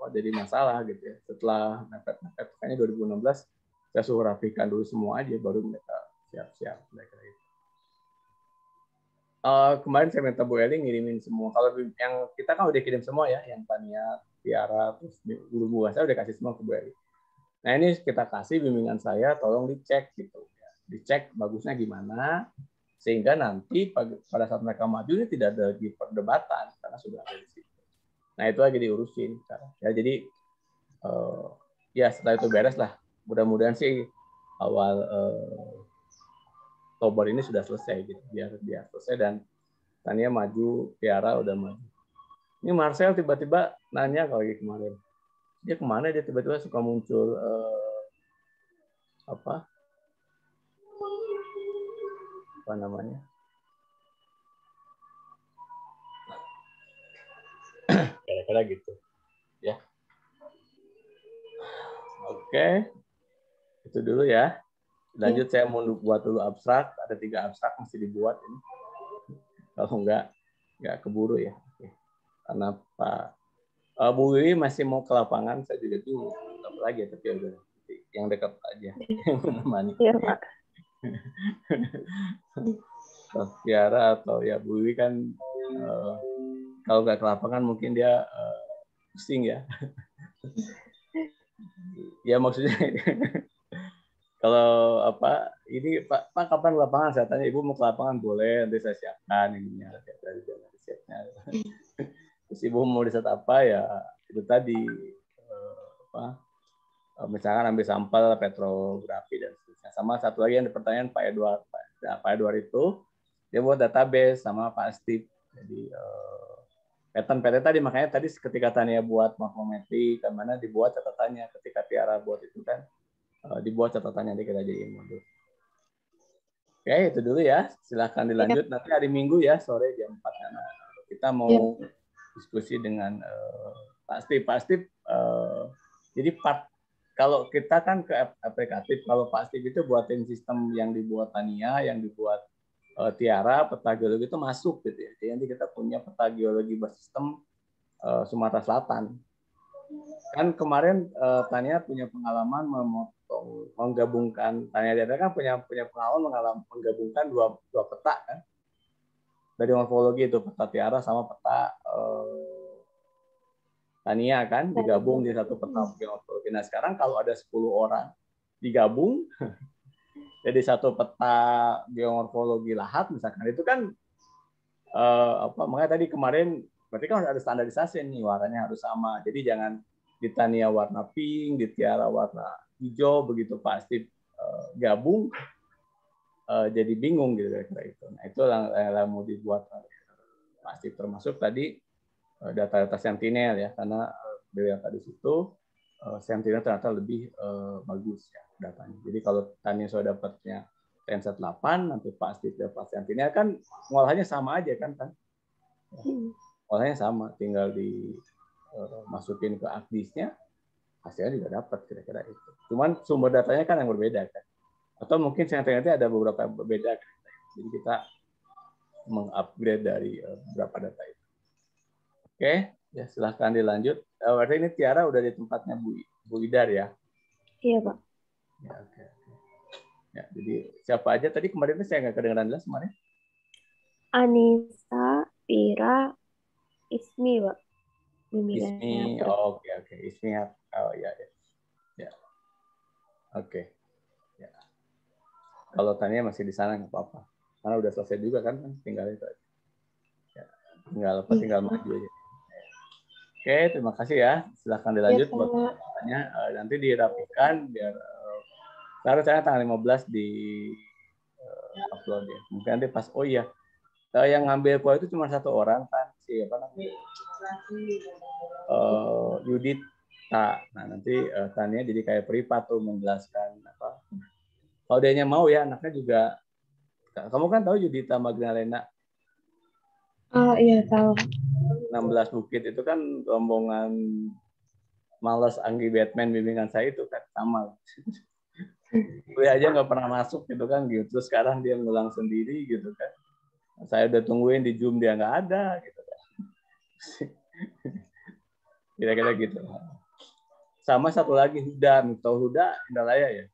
jadi masalah gitu ya. Setelah mepet kayaknya 2016 saya suruh rapikan dulu semua aja baru mereka siap-siap mereka itu. Kemarin saya minta Bu Eli ngirimin semua. Kalau yang kita kan udah kirim semua ya, yang Tania, Tiara, terus guru saya udah kasih semua ke Bu Eli. Nah ini kita kasih bimbingan saya, tolong dicek gitu. Dicek bagusnya gimana, sehingga nanti pada saat mereka maju ini tidak ada lagi perdebatan karena sudah ada di situ. Nah itu lagi diurusin. Ya jadi ya setelah itu beres lah. Mudah-mudahan sih awal Oktober ini sudah selesai gitu, biar selesai dan Tania maju, Tiara udah maju. Ini Marcel tiba-tiba nanya lagi kemarin, dia kemana dia tiba-tiba suka muncul apa namanya? Kira-kira gitu, ya. Oke, itu dulu ya. Lanjut saya mau buat dulu abstrak, ada 3 abstrak mesti dibuat ini. Kalau nggak keburu ya. Oke. Karena Pak Bu Wiwi masih mau ke lapangan, saya juga tuh apa lagi ya, tapi udah yang dekat aja yang menemani. Iya Pak. Tiara atau ya Bu Wiwi kan kalau nggak ke lapangan mungkin dia pusing ya. Ya maksudnya kalau apa ini Pak kapan ke lapangan, saya tanya Ibu mau ke lapangan boleh, nanti saya siapkan ininya dari siapnya. Terus Ibu mau riset apa ya itu tadi misalkan ambil sampel petrografi dan seterusnya. Sama satu lagi yang pertanyaan Pak Edward itu dia buat database sama Pak Steve. Jadi pattern tadi makanya tadi ketika Tania buat morfometri kan mana dibuat catatannya, ketika Tiara buat itu kan dibuat catatannya, nanti kita jadiin modul. Oke, itu dulu ya. Silahkan dilanjut. Nanti hari Minggu ya, sore jam 4. Karena kita mau diskusi dengan Pak Steve. Jadi kalau kita kan ke aplikatif, kalau Pak Steve itu buatin sistem yang dibuat Tania, yang dibuat Tiara, peta geologi itu masuk gitu ya. Jadi nanti kita punya peta geologi bersistem Sumatera Selatan. Kan kemarin Tania punya pengalaman menggabungkan, Tania Tiara kan punya pengalaman menggabungkan dua peta kan. Dari morfologi itu peta Tiara sama peta Tania kan digabung di satu peta morfologi. Nah sekarang kalau ada 10 orang digabung jadi satu peta geomorfologi lahat misalkan, itu kan makanya tadi kemarin berarti kan ada standarisasi nih, warnanya harus sama. Jadi jangan di Tania warna pink, di Tiara warna hijau, begitu pasti gabung jadi bingung gitu kira-kira itu. Nah itu yang mau dibuat pasti, termasuk tadi data-data Sentinel ya, karena dilihat tadi situ Sentinel ternyata lebih bagus ya datanya. Jadi kalau Tania sudah dapatnya Senset 8, nanti pasti dapat Sentinel kan ngolahnya sama aja kan? Ngolahnya sama, tinggal dimasukin ke ArcGIS-nya, hasilnya juga dapat kira-kira itu. Cuman sumber datanya kan yang berbeda kan? Atau mungkin Sentinel ada beberapa yang berbeda kan? Jadi kita mengupgrade dari beberapa data itu. Oke, ya silahkan dilanjut. Berarti ini Tiara udah di tempatnya Bu Idar ya? Iya Pak. Ya, oke. Ya, jadi siapa aja tadi kemarin saya nggak kedengeran jelas kemarin? Anissa, Pira, Ismi Pak. Ismi, oke. Ismi, oh ya. Oke. Ya. Kalau Tania masih di sana nggak apa-apa, karena udah selesai juga kan, tinggal itu aja. Ya. Tinggal maju aja. Oke, terima kasih ya. Silahkan dilanjut buat pertanyaannya. Nanti dirapikan biar saya tanggal 15 di upload ya. Mungkin nanti pas yang ngambil kuliah itu cuma 1 orang kan, siapa namanya? Yudita. Nah, nanti Tania jadi kayak privat tuh menjelaskan apa. Kalau dia mau ya, anaknya juga. Kamu kan tahu Yudita Magdalena? Oh iya tahu. 16 Bukit itu kan rombongan Males Anggi Batman bimbingan saya itu kan sama. Kuliah aja nggak pernah masuk gitu kan, gitu. Terus sekarang dia ngulang sendiri gitu kan. Saya udah tungguin di Zoom dia nggak ada gitu. Kira-kira gitu. Sama satu lagi Huda, tahu Huda Indralaya ya?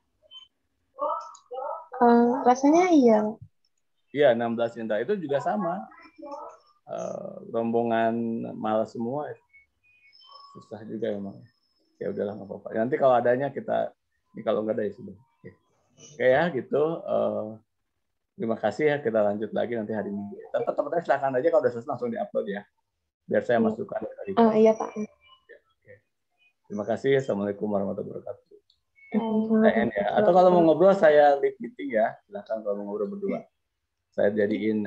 Rasanya iya. Iya, 16 Indra itu juga sama. Rombongan malas semua. Susah juga emang. Ya udahlah nggak apa-apa. Nanti kalau adanya kita, ini kalau nggak ada ya sudah. Oke ya gitu. Terima kasih ya. Kita lanjut lagi nanti hari Minggu. Teman-teman silakan aja kalau udah selesai langsung diupload ya. Biar saya masukkan. Iya Pak. Terima kasih. Assalamualaikum warahmatullahi wabarakatuh. Waalaikumsalam. Ya. Atau kalau mau ngobrol saya leave meeting ya. Silakan kalau mau ngobrol berdua. Saya jadiin